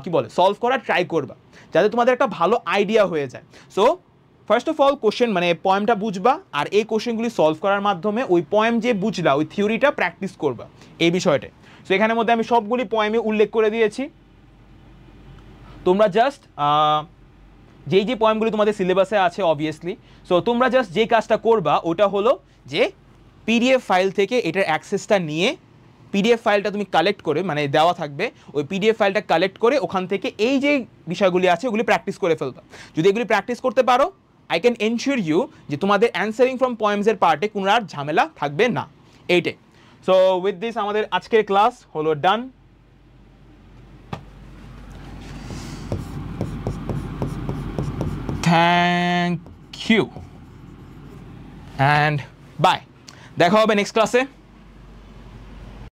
কী বলে সলভ করার ট্রাই করবা যাতে তোমাদের একটা ভালো আইডিয়া হয়ে যায়। So first of all question মানে পয়েমটা বুঝবা আর এই কোশ্চেনগুলি সলভ করার মাধ্যমে ওই পয়েম যে বুঝলা ওই থিওরিটা প্র্যাকটিস করবা এই বিষয়টা। সো এখানের মধ্যে আমি সবগুলি পয়েমে উল্লেখ করে দিয়েছি, তোমরা জাস্ট যেই যে পয়েমগুলি তোমাদের সিলেবাসে আছে অবভিয়াসলি, সো তোমরা জাস্ট যে কাজটা করবা ওটা হলো যে পিডিএফ ফাইল থেকে এটার অ্যাক্সেসটা নিয়ে পিডিএফ ফাইলটা তুমি কালেক্ট করে মানে দেওয়া থাকবে ওই পিডিএফ ফাইলটা কালেক্ট করে ওখান থেকে এই যে বিষয়গুলি আছে ওগুলি প্র্যাকটিস করে ফেলবা। যদি এগুলি প্র্যাকটিস করতে পারো আই ক্যান এনশিওর ইউ যে তোমাদের অ্যান্সারিং ফ্রম পয়েমসের পার্টে কোনো আর ঝামেলা থাকবে না এইটাই। সো উইথ দিস আমাদের আজকের ক্লাস হলো ডান। থ্যাংক ইউ অ্যান্ড বাই, দেখা হবে নেক্সট ক্লাসে।